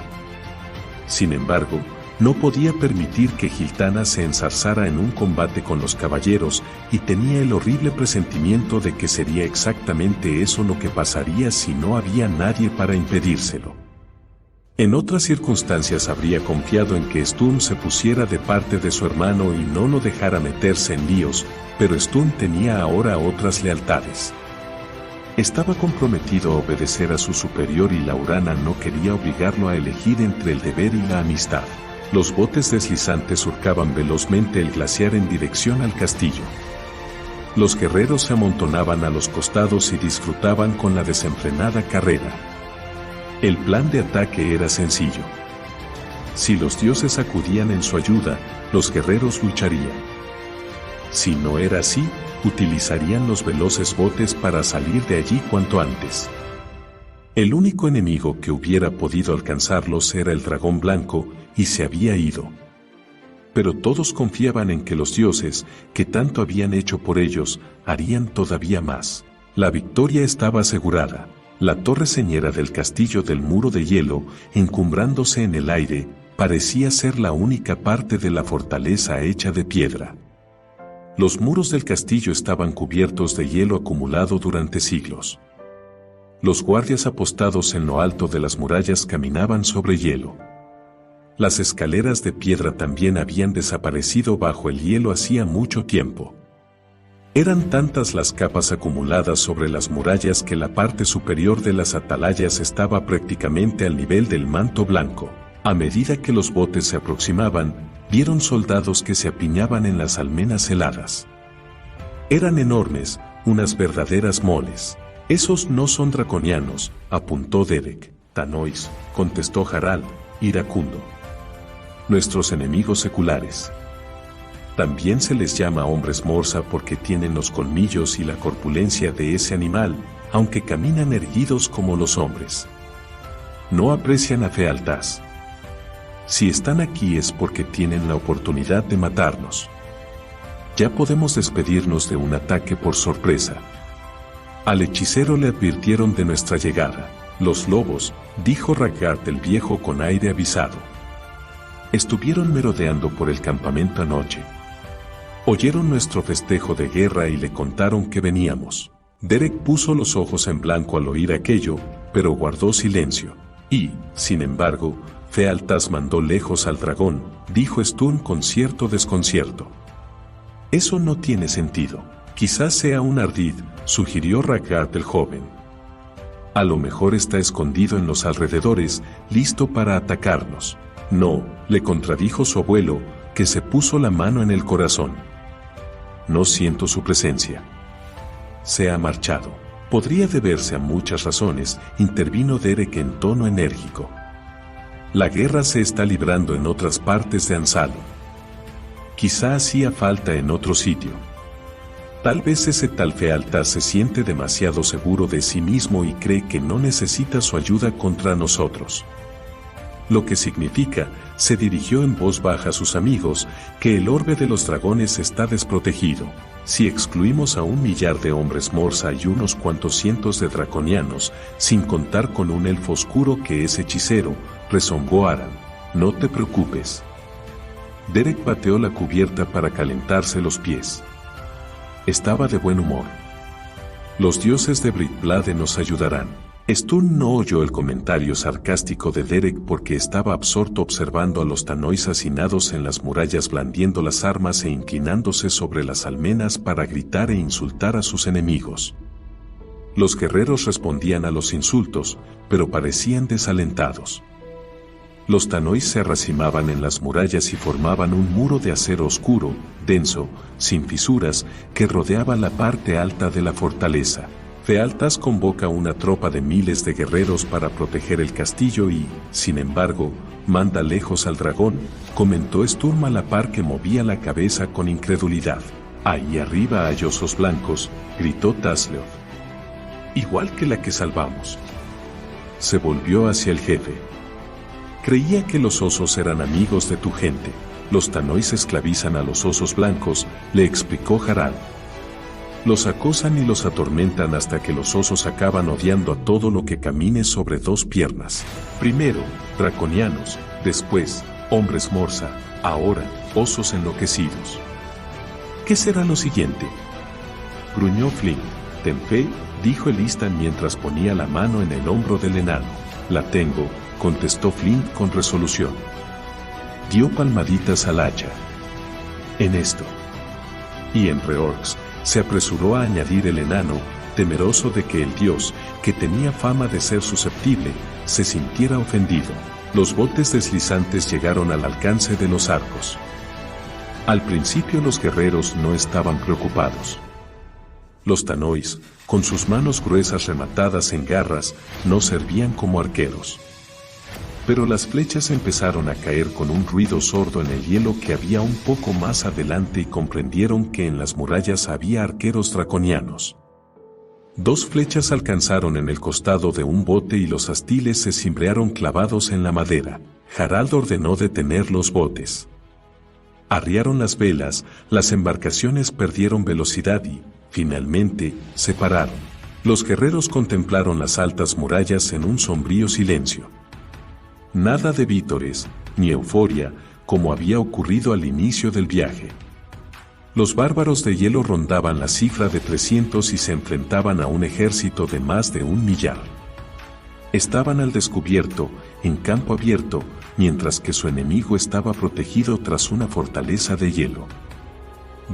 Sin embargo, no podía permitir que Giltana se enzarzara en un combate con los caballeros, y tenía el horrible presentimiento de que sería exactamente eso lo que pasaría si no había nadie para impedírselo. En otras circunstancias habría confiado en que Sturm se pusiera de parte de su hermano y no lo dejara meterse en líos, pero Sturm tenía ahora otras lealtades. Estaba comprometido a obedecer a su superior y Laurana no quería obligarlo a elegir entre el deber y la amistad. Los botes deslizantes surcaban velozmente el glaciar en dirección al castillo. Los guerreros se amontonaban a los costados y disfrutaban con la desenfrenada carrera. El plan de ataque era sencillo. Si los dioses acudían en su ayuda, los guerreros lucharían. Si no era así, utilizarían los veloces botes para salir de allí cuanto antes. El único enemigo que hubiera podido alcanzarlos era el dragón blanco, y se había ido. Pero todos confiaban en que los dioses, que tanto habían hecho por ellos, harían todavía más. La victoria estaba asegurada. La torre señera del castillo del muro de hielo, encumbrándose en el aire, parecía ser la única parte de la fortaleza hecha de piedra. Los muros del castillo estaban cubiertos de hielo acumulado durante siglos. Los guardias apostados en lo alto de las murallas caminaban sobre hielo. Las escaleras de piedra también habían desaparecido bajo el hielo hacía mucho tiempo. Eran tantas las capas acumuladas sobre las murallas que la parte superior de las atalayas estaba prácticamente al nivel del manto blanco. A medida que los botes se aproximaban, vieron soldados que se apiñaban en las almenas heladas. Eran enormes, unas verdaderas moles. «Esos no son draconianos», apuntó Derek. «Tanois», contestó Harald, iracundo. «Nuestros enemigos seculares». También se les llama hombres morsa porque tienen los colmillos y la corpulencia de ese animal, aunque caminan erguidos como los hombres. No aprecian a fealdad. Si están aquí es porque tienen la oportunidad de matarnos. Ya podemos despedirnos de un ataque por sorpresa. Al hechicero le advirtieron de nuestra llegada. Los lobos, dijo Ragard el viejo con aire avisado. Estuvieron merodeando por el campamento anoche. Oyeron nuestro festejo de guerra y le contaron que veníamos. Derek puso los ojos en blanco al oír aquello, pero guardó silencio. Y, sin embargo, Fealtas mandó lejos al dragón, dijo Sturm con cierto desconcierto. Eso no tiene sentido. Quizás sea un ardid, sugirió Ragard el joven. A lo mejor está escondido en los alrededores, listo para atacarnos. No, le contradijo su abuelo, que se puso la mano en el corazón. No siento su presencia. Se ha marchado. Podría deberse a muchas razones, intervino Derek en tono enérgico. La guerra se está librando en otras partes de Ansalo. Quizá hacía falta en otro sitio. Tal vez ese tal Fealtas se siente demasiado seguro de sí mismo y cree que no necesita su ayuda contra nosotros. Lo que significa, se dirigió en voz baja a sus amigos, que el orbe de los dragones está desprotegido. Si excluimos a 1 millar de hombres morsa y unos cuantos cientos de draconianos, sin contar con un elfo oscuro que es hechicero, rezongó Aran. No te preocupes. Derek pateó la cubierta para calentarse los pies. Estaba de buen humor. Los dioses de Brickblade nos ayudarán. Sturm no oyó el comentario sarcástico de Derek porque estaba absorto observando a los Tanois hacinados en las murallas blandiendo las armas e inclinándose sobre las almenas para gritar e insultar a sus enemigos. Los guerreros respondían a los insultos, pero parecían desalentados. Los Tanois se arracimaban en las murallas y formaban un muro de acero oscuro, denso, sin fisuras, que rodeaba la parte alta de la fortaleza. Fealtas convoca una tropa de miles de guerreros para proteger el castillo y, sin embargo, manda lejos al dragón, comentó Sturm a la par que movía la cabeza con incredulidad. Ahí arriba hay osos blancos, gritó Tasleoth. Igual que la que salvamos. Se volvió hacia el jefe. Creía que los osos eran amigos de tu gente. Los Tanois esclavizan a los osos blancos, le explicó Harald. Los acosan y los atormentan hasta que los osos acaban odiando a todo lo que camine sobre dos piernas. Primero, draconianos, después, hombres morsa, ahora, osos enloquecidos. ¿Qué será lo siguiente? Gruñó Flynn. Ten fe, dijo Elistan mientras ponía la mano en el hombro del enano. La tengo, contestó Flynn con resolución. Dio palmaditas al hacha. En esto. Y en Reorx, se apresuró a añadir el enano, temeroso de que el dios, que tenía fama de ser susceptible, se sintiera ofendido. Los botes deslizantes llegaron al alcance de los arcos. Al principio los guerreros no estaban preocupados. Los tanois, con sus manos gruesas rematadas en garras, no servían como arqueros. Pero las flechas empezaron a caer con un ruido sordo en el hielo que había un poco más adelante y comprendieron que en las murallas había arqueros draconianos. 2 flechas alcanzaron en el costado de un bote y los astiles se cimbrearon clavados en la madera. Harald ordenó detener los botes. Arriaron las velas, las embarcaciones perdieron velocidad y, finalmente, se pararon. Los guerreros contemplaron las altas murallas en un sombrío silencio. Nada de vítores, ni euforia, como había ocurrido al inicio del viaje. Los bárbaros de hielo rondaban la cifra de 300 y se enfrentaban a un ejército de más de 1 millar. Estaban al descubierto, en campo abierto, mientras que su enemigo estaba protegido tras una fortaleza de hielo.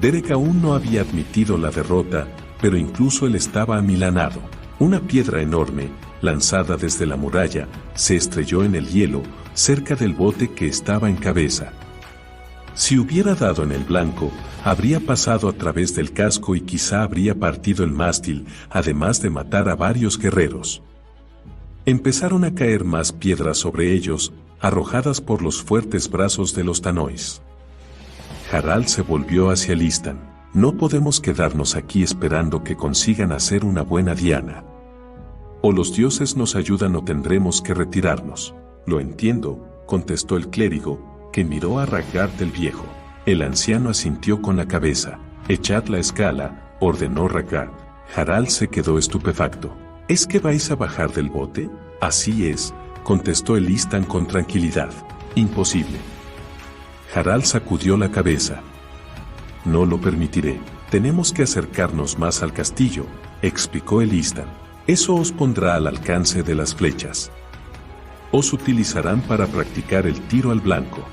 Derek aún no había admitido la derrota, pero incluso él estaba amilanado. Una piedra enorme, lanzada desde la muralla, se estrelló en el hielo, cerca del bote que estaba en cabeza. Si hubiera dado en el blanco, habría pasado a través del casco y quizá habría partido el mástil, además de matar a varios guerreros. Empezaron a caer más piedras sobre ellos, arrojadas por los fuertes brazos de los tanois. Harald se volvió hacia Elistan. No podemos quedarnos aquí esperando que consigan hacer una buena diana. O los dioses nos ayudan o tendremos que retirarnos. Lo entiendo, contestó el clérigo, que miró a Ragnar el viejo. El anciano asintió con la cabeza. Echad la escala, ordenó Ragnar. Harald se quedó estupefacto. ¿Es que vais a bajar del bote? Así es, contestó Elistan con tranquilidad. Imposible. Harald sacudió la cabeza. No lo permitiré. Tenemos que acercarnos más al castillo, explicó Elistan. Eso os pondrá al alcance de las flechas. Os utilizarán para practicar el tiro al blanco.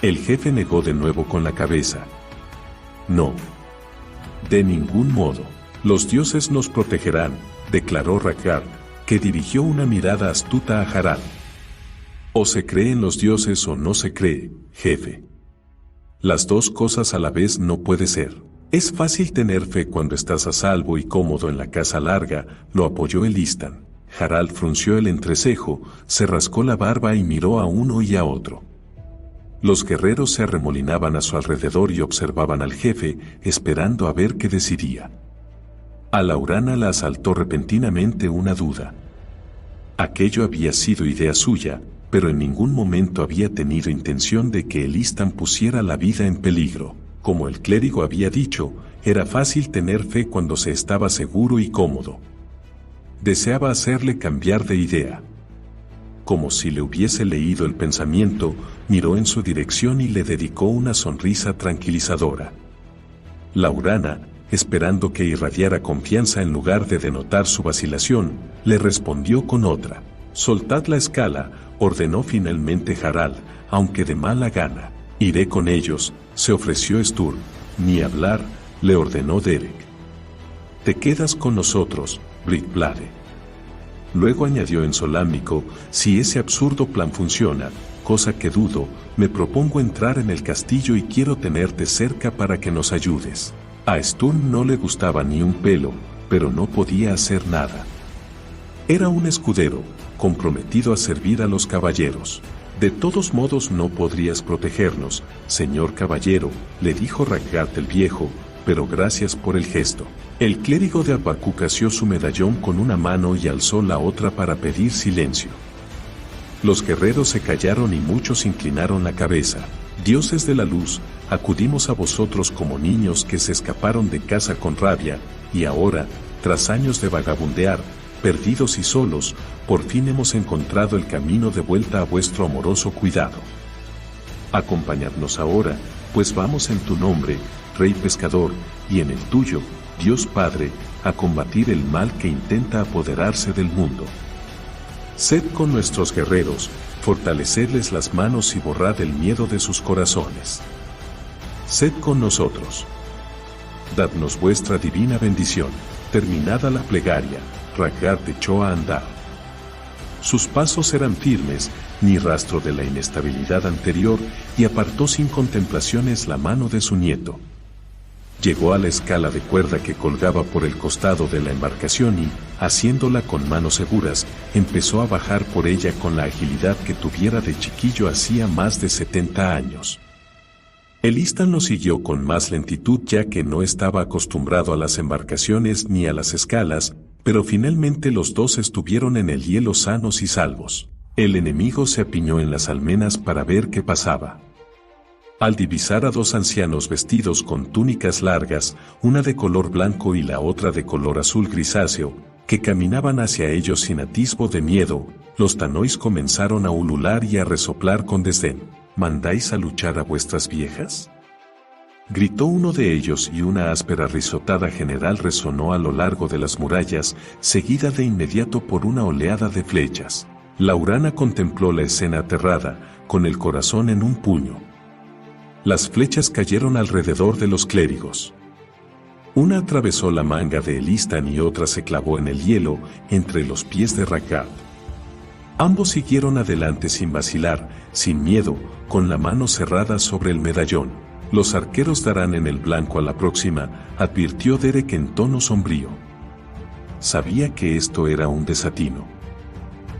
El jefe negó de nuevo con la cabeza. No. De ningún modo. Los dioses nos protegerán, declaró Ragnar, que dirigió una mirada astuta a Harald. O se cree en los dioses o no se cree, jefe. Las dos cosas a la vez no puede ser. Es fácil tener fe cuando estás a salvo y cómodo en la casa larga, lo apoyó Elistan. Harald frunció el entrecejo, se rascó la barba y miró a uno y a otro. Los guerreros se arremolinaban a su alrededor y observaban al jefe, esperando a ver qué decidía. A Laurana la asaltó repentinamente una duda. Aquello había sido idea suya, pero en ningún momento había tenido intención de que Elistan pusiera la vida en peligro. Como el clérigo había dicho, era fácil tener fe cuando se estaba seguro y cómodo. Deseaba hacerle cambiar de idea. Como si le hubiese leído el pensamiento, miró en su dirección y le dedicó una sonrisa tranquilizadora. Laurana, esperando que irradiara confianza en lugar de denotar su vacilación, le respondió con otra. Soltad la escala, ordenó finalmente Harald, aunque de mala gana. Iré con ellos, se ofreció Sturm. Ni hablar, le ordenó Derek. Te quedas con nosotros, Brickblade. Luego añadió en solámnico, si ese absurdo plan funciona, cosa que dudo, me propongo entrar en el castillo y quiero tenerte cerca para que nos ayudes. A Sturm no le gustaba ni un pelo, pero no podía hacer nada. Era un escudero, comprometido a servir a los caballeros. De todos modos no podrías protegernos, señor caballero, le dijo Ragnar el viejo, pero gracias por el gesto. El clérigo de Habacuc asió su medallón con una mano y alzó la otra para pedir silencio. Los guerreros se callaron y muchos inclinaron la cabeza. Dioses de la luz, acudimos a vosotros como niños que se escaparon de casa con rabia, y ahora, tras años de vagabundear, perdidos y solos, por fin hemos encontrado el camino de vuelta a vuestro amoroso cuidado. Acompañadnos ahora, pues vamos en tu nombre, Rey Pescador, y en el tuyo, Dios Padre, a combatir el mal que intenta apoderarse del mundo. Sed con nuestros guerreros, fortalecedles las manos y borrad el miedo de sus corazones. Sed con nosotros. Dadnos vuestra divina bendición. Terminada la plegaria, Rhaegar echó a andar. Sus pasos eran firmes, ni rastro de la inestabilidad anterior, y apartó sin contemplaciones la mano de su nieto. Llegó a la escala de cuerda que colgaba por el costado de la embarcación y, haciéndola con manos seguras, empezó a bajar por ella con la agilidad que tuviera de chiquillo hacía más de 70 años. Elistan lo siguió con más lentitud ya que no estaba acostumbrado a las embarcaciones ni a las escalas, pero finalmente los dos estuvieron en el hielo sanos y salvos. El enemigo se apiñó en las almenas para ver qué pasaba. Al divisar a dos ancianos vestidos con túnicas largas, una de color blanco y la otra de color azul grisáceo, que caminaban hacia ellos sin atisbo de miedo, los tanois comenzaron a ulular y a resoplar con desdén. ¿Mandáis a luchar a vuestras viejas?, gritó uno de ellos, y una áspera risotada general resonó a lo largo de las murallas, seguida de inmediato por una oleada de flechas. Laurana contempló la escena aterrada, con el corazón en un puño. Las flechas cayeron alrededor de los clérigos. Una atravesó la manga de Elistan y otra se clavó en el hielo, entre los pies de Rhaegar. Ambos siguieron adelante sin vacilar, sin miedo, con la mano cerrada sobre el medallón. Los arqueros darán en el blanco a la próxima, advirtió Derek en tono sombrío. Sabía que esto era un desatino.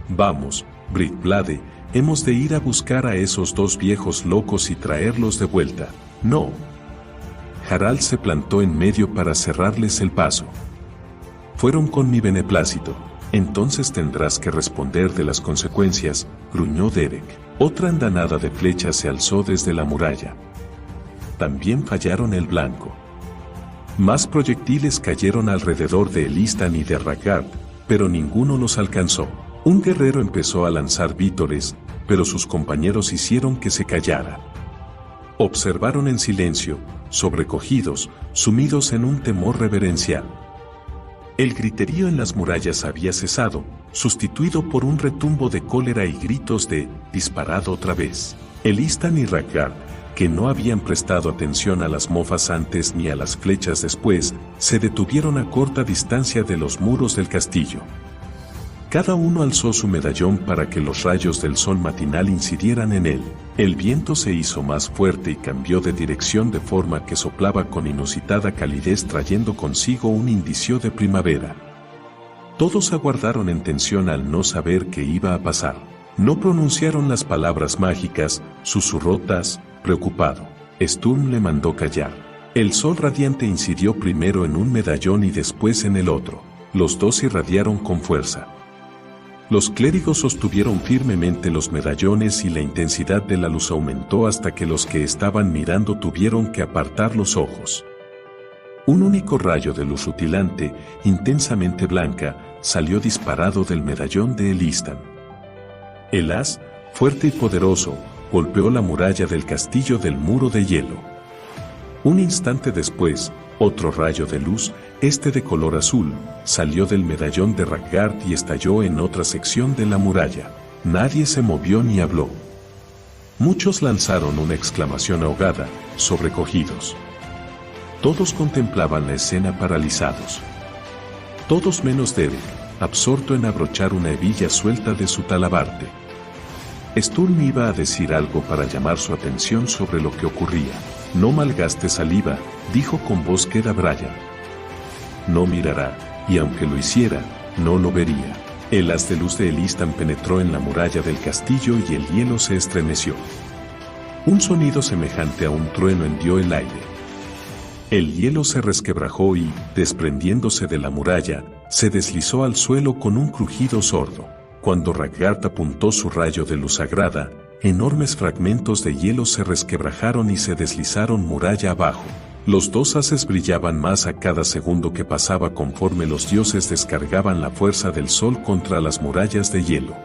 Vamos, Brickblade, hemos de ir a buscar a esos dos viejos locos y traerlos de vuelta. No. Harald se plantó en medio para cerrarles el paso. Fueron con mi beneplácito. Entonces tendrás que responder de las consecuencias, gruñó Derek. Otra andanada de flechas se alzó desde la muralla. También fallaron el blanco. Más proyectiles cayeron alrededor de Elistan y de Rhaegar, pero ninguno los alcanzó. Un guerrero empezó a lanzar vítores, pero sus compañeros hicieron que se callara. Observaron en silencio, sobrecogidos, sumidos en un temor reverencial. El griterío en las murallas había cesado, sustituido por un retumbo de cólera y gritos de «disparad otra vez». Elistan y Rhaegar, que no habían prestado atención a las mofas antes ni a las flechas después, se detuvieron a corta distancia de los muros del castillo. Cada uno alzó su medallón para que los rayos del sol matinal incidieran en él. El viento se hizo más fuerte y cambió de dirección de forma que soplaba con inusitada calidez trayendo consigo un indicio de primavera. Todos aguardaron en tensión al no saber qué iba a pasar. No pronunciaron las palabras mágicas, susurró Taz, preocupado. Sturm le mandó callar. El sol radiante incidió primero en un medallón y después en el otro. Los dos irradiaron con fuerza. Los clérigos sostuvieron firmemente los medallones y la intensidad de la luz aumentó hasta que los que estaban mirando tuvieron que apartar los ojos. Un único rayo de luz rutilante, intensamente blanca, salió disparado del medallón de Elistan. El haz, fuerte y poderoso, golpeó la muralla del castillo del muro de hielo. Un instante después, otro rayo de luz, este de color azul, salió del medallón de Rhaegar y estalló en otra sección de la muralla. Nadie se movió ni habló. Muchos lanzaron una exclamación ahogada, sobrecogidos. Todos contemplaban la escena paralizados. Todos menos Derek, absorto en abrochar una hebilla suelta de su talabarte. Sturm iba a decir algo para llamar su atención sobre lo que ocurría. No malgaste saliva, dijo con voz queda Brian. No mirará, y aunque lo hiciera, no lo vería. El haz de luz de Elistan penetró en la muralla del castillo y el hielo se estremeció. Un sonido semejante a un trueno hendió el aire. El hielo se resquebrajó y, desprendiéndose de la muralla, se deslizó al suelo con un crujido sordo. Cuando Rhaegar apuntó su rayo de luz sagrada, enormes fragmentos de hielo se resquebrajaron y se deslizaron muralla abajo. Los dos haces brillaban más a cada segundo que pasaba conforme los dioses descargaban la fuerza del sol contra las murallas de hielo.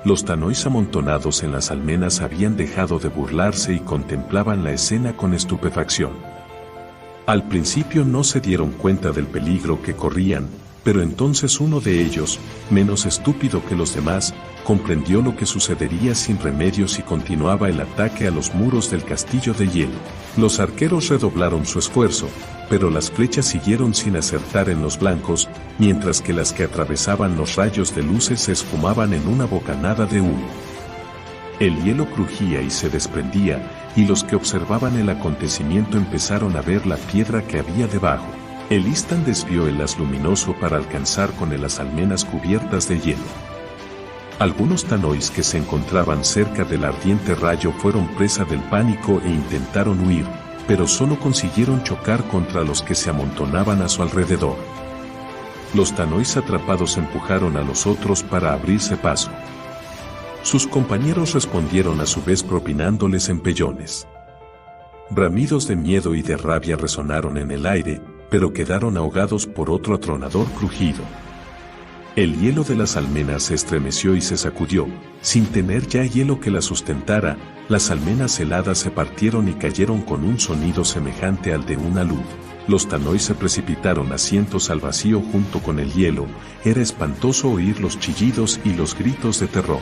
Los tanois amontonados en las almenas habían dejado de burlarse y contemplaban la escena con estupefacción. Al principio no se dieron cuenta del peligro que corrían, pero entonces uno de ellos, menos estúpido que los demás, comprendió lo que sucedería sin remedios y continuaba el ataque a los muros del castillo de hielo. Los arqueros redoblaron su esfuerzo, pero las flechas siguieron sin acertar en los blancos, mientras que las que atravesaban los rayos de luces se esfumaban en una bocanada de humo. El hielo crujía y se desprendía, y los que observaban el acontecimiento empezaron a ver la piedra que había debajo. El Istan desvió el haz luminoso para alcanzar con las almenas cubiertas de hielo. Algunos tanois que se encontraban cerca del ardiente rayo fueron presa del pánico e intentaron huir, pero solo consiguieron chocar contra los que se amontonaban a su alrededor. Los tanois atrapados empujaron a los otros para abrirse paso. Sus compañeros respondieron a su vez propinándoles empellones. Bramidos de miedo y de rabia resonaron en el aire, pero quedaron ahogados por otro atronador crujido. El hielo de las almenas se estremeció y se sacudió. Sin tener ya hielo que la sustentara, las almenas heladas se partieron y cayeron con un sonido semejante al de una luz. Los tanois se precipitaron asientos al vacío junto con el hielo. Era espantoso oír los chillidos y los gritos de terror.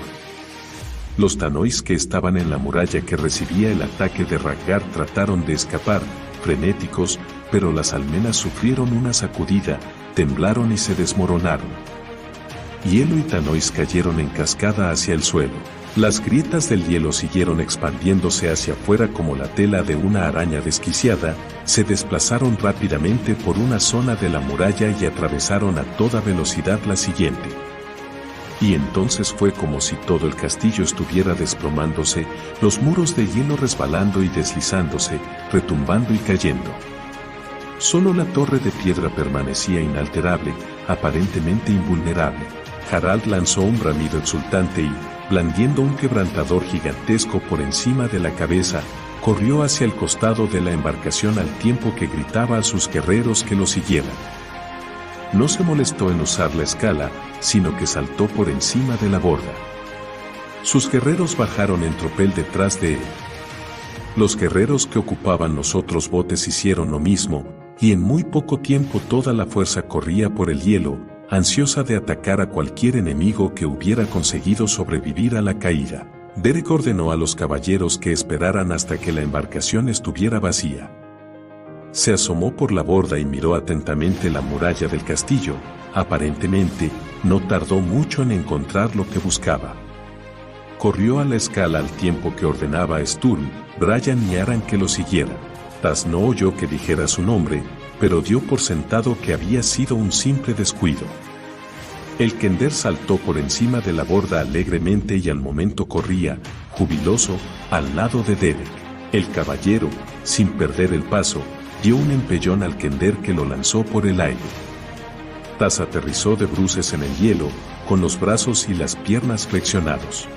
Los tanois que estaban en la muralla que recibía el ataque de Ragnar trataron de escapar, frenéticos, pero las almenas sufrieron una sacudida, temblaron y se desmoronaron. Hielo y tanois cayeron en cascada hacia el suelo. Las grietas del hielo siguieron expandiéndose hacia afuera como la tela de una araña desquiciada, se desplazaron rápidamente por una zona de la muralla y atravesaron a toda velocidad la siguiente. Y entonces fue como si todo el castillo estuviera desplomándose, los muros de hielo resbalando y deslizándose, retumbando y cayendo. Solo la torre de piedra permanecía inalterable, aparentemente invulnerable. Harald lanzó un bramido exultante y, blandiendo un quebrantador gigantesco por encima de la cabeza, corrió hacia el costado de la embarcación al tiempo que gritaba a sus guerreros que lo siguieran. No se molestó en usar la escala, sino que saltó por encima de la borda. Sus guerreros bajaron en tropel detrás de él. Los guerreros que ocupaban los otros botes hicieron lo mismo, y en muy poco tiempo toda la fuerza corría por el hielo, ansiosa de atacar a cualquier enemigo que hubiera conseguido sobrevivir a la caída. Derek ordenó a los caballeros que esperaran hasta que la embarcación estuviera vacía. Se asomó por la borda y miró atentamente la muralla del castillo. Aparentemente, no tardó mucho en encontrar lo que buscaba. Corrió a la escala al tiempo que ordenaba a Sturm, Brian y Aran que lo siguieran. Tas no oyó que dijera su nombre, pero dio por sentado que había sido un simple descuido. El Kender saltó por encima de la borda alegremente y al momento corría, jubiloso, al lado de Derek. El caballero, sin perder el paso, dio un empellón al Kender que lo lanzó por el aire. Tas aterrizó de bruces en el hielo, con los brazos y las piernas flexionados.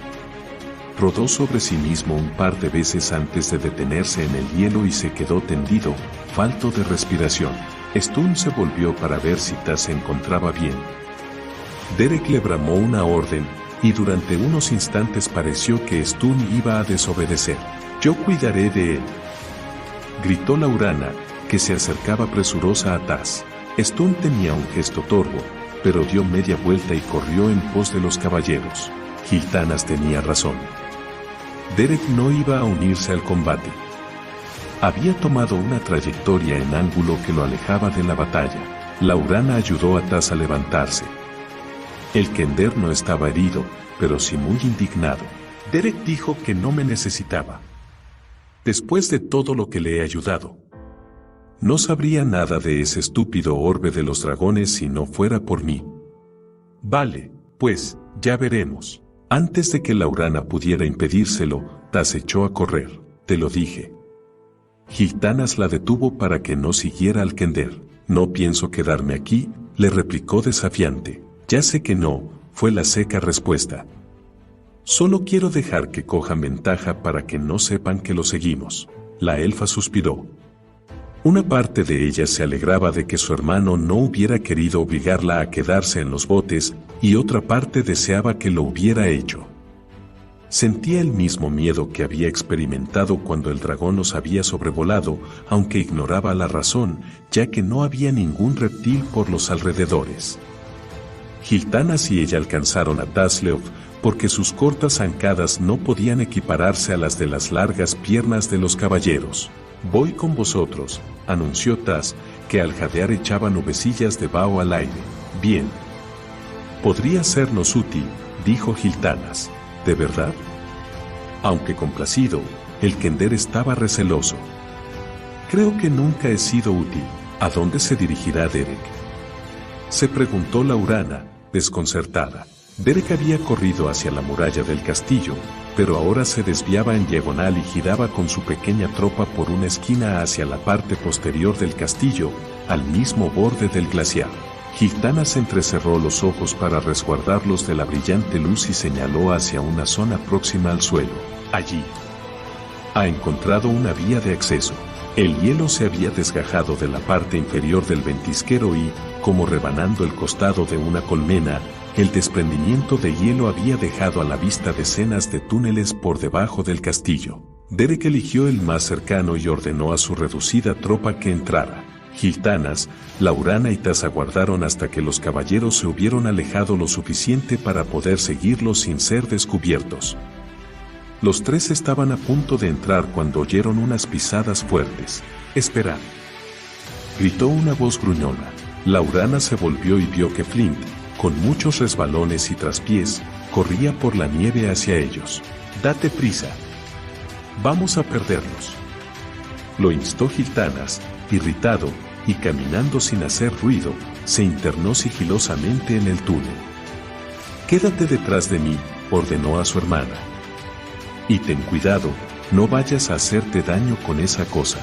Rodó sobre sí mismo un par de veces antes de detenerse en el hielo y se quedó tendido, falto de respiración. Stun se volvió para ver si Tas se encontraba bien. Derek le bramó una orden, y durante unos instantes pareció que Stun iba a desobedecer. «Yo cuidaré de él», gritó Laurana, que se acercaba presurosa a Tas. Stun tenía un gesto torvo, pero dio media vuelta y corrió en pos de los caballeros. Giltanas tenía razón. Derek no iba a unirse al combate. Había tomado una trayectoria en ángulo que lo alejaba de la batalla. Laurana ayudó a Tas a levantarse. El Kender no estaba herido, pero sí muy indignado. Derek dijo que no me necesitaba. Después de todo lo que le he ayudado. No sabría nada de ese estúpido orbe de los dragones si no fuera por mí. Vale, pues, ya veremos. Antes de que Laurana pudiera impedírselo, Tas echó a correr. Te lo dije. Giltanas la detuvo para que no siguiera al Kender. No pienso quedarme aquí, le replicó desafiante. Ya sé que no, fue la seca respuesta. Solo quiero dejar que cojan ventaja para que no sepan que lo seguimos. La elfa suspiró. Una parte de ella se alegraba de que su hermano no hubiera querido obligarla a quedarse en los botes, y otra parte deseaba que lo hubiera hecho. Sentía el mismo miedo que había experimentado cuando el dragón los había sobrevolado, aunque ignoraba la razón, ya que no había ningún reptil por los alrededores. Giltanas y ella alcanzaron a Tasleov, porque sus cortas zancadas no podían equipararse a las de las largas piernas de los caballeros. «Voy con vosotros», anunció Tas, que al jadear echaba nubecillas de vaho al aire. «Bien. Podría sernos útil», dijo Giltanas. «¿De verdad?» Aunque complacido, el kender estaba receloso. «Creo que nunca he sido útil. ¿A dónde se dirigirá Derek?», se preguntó Laurana, desconcertada. Derek había corrido hacia la muralla del castillo, pero ahora se desviaba en diagonal y giraba con su pequeña tropa por una esquina hacia la parte posterior del castillo, al mismo borde del glaciar. Giltanas entrecerró los ojos para resguardarlos de la brillante luz y señaló hacia una zona próxima al suelo. Allí ha encontrado una vía de acceso. El hielo se había desgajado de la parte inferior del ventisquero y, como rebanando el costado de una colmena, el desprendimiento de hielo había dejado a la vista decenas de túneles por debajo del castillo. Derek eligió el más cercano y ordenó a su reducida tropa que entrara. Giltanas, Laurana y Tas aguardaron hasta que los caballeros se hubieron alejado lo suficiente para poder seguirlos sin ser descubiertos. Los tres estaban a punto de entrar cuando oyeron unas pisadas fuertes. «¡Esperad!», gritó una voz gruñona. Laurana se volvió y vio que Flint, con muchos resbalones y traspiés, corría por la nieve hacia ellos. «¡Date prisa! Vamos a perderlos», lo instó Giltanas, irritado, y caminando sin hacer ruido, se internó sigilosamente en el túnel. «Quédate detrás de mí», ordenó a su hermana. «Y ten cuidado, no vayas a hacerte daño con esa cosa».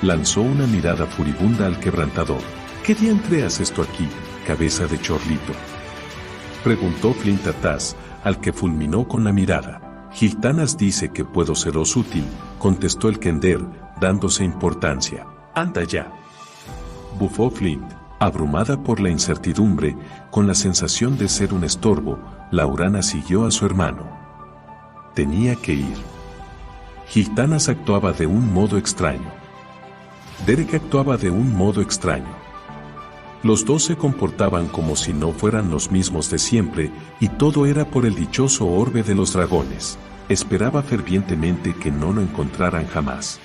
Lanzó una mirada furibunda al quebrantador. «¿Qué diantre haces tú aquí, cabeza de chorlito?», preguntó Flint a Tas, al que fulminó con la mirada. «Giltanas dice que puedo seros útil», contestó el kender, dándose importancia. «Anda ya», bufó Flint. Abrumada por la incertidumbre, con la sensación de ser un estorbo, Laurana siguió a su hermano. Tenía que ir. Giltanas actuaba de un modo extraño. Derek actuaba de un modo extraño. Los dos se comportaban como si no fueran los mismos de siempre, y todo era por el dichoso orbe de los dragones. Esperaba fervientemente que no lo encontraran jamás.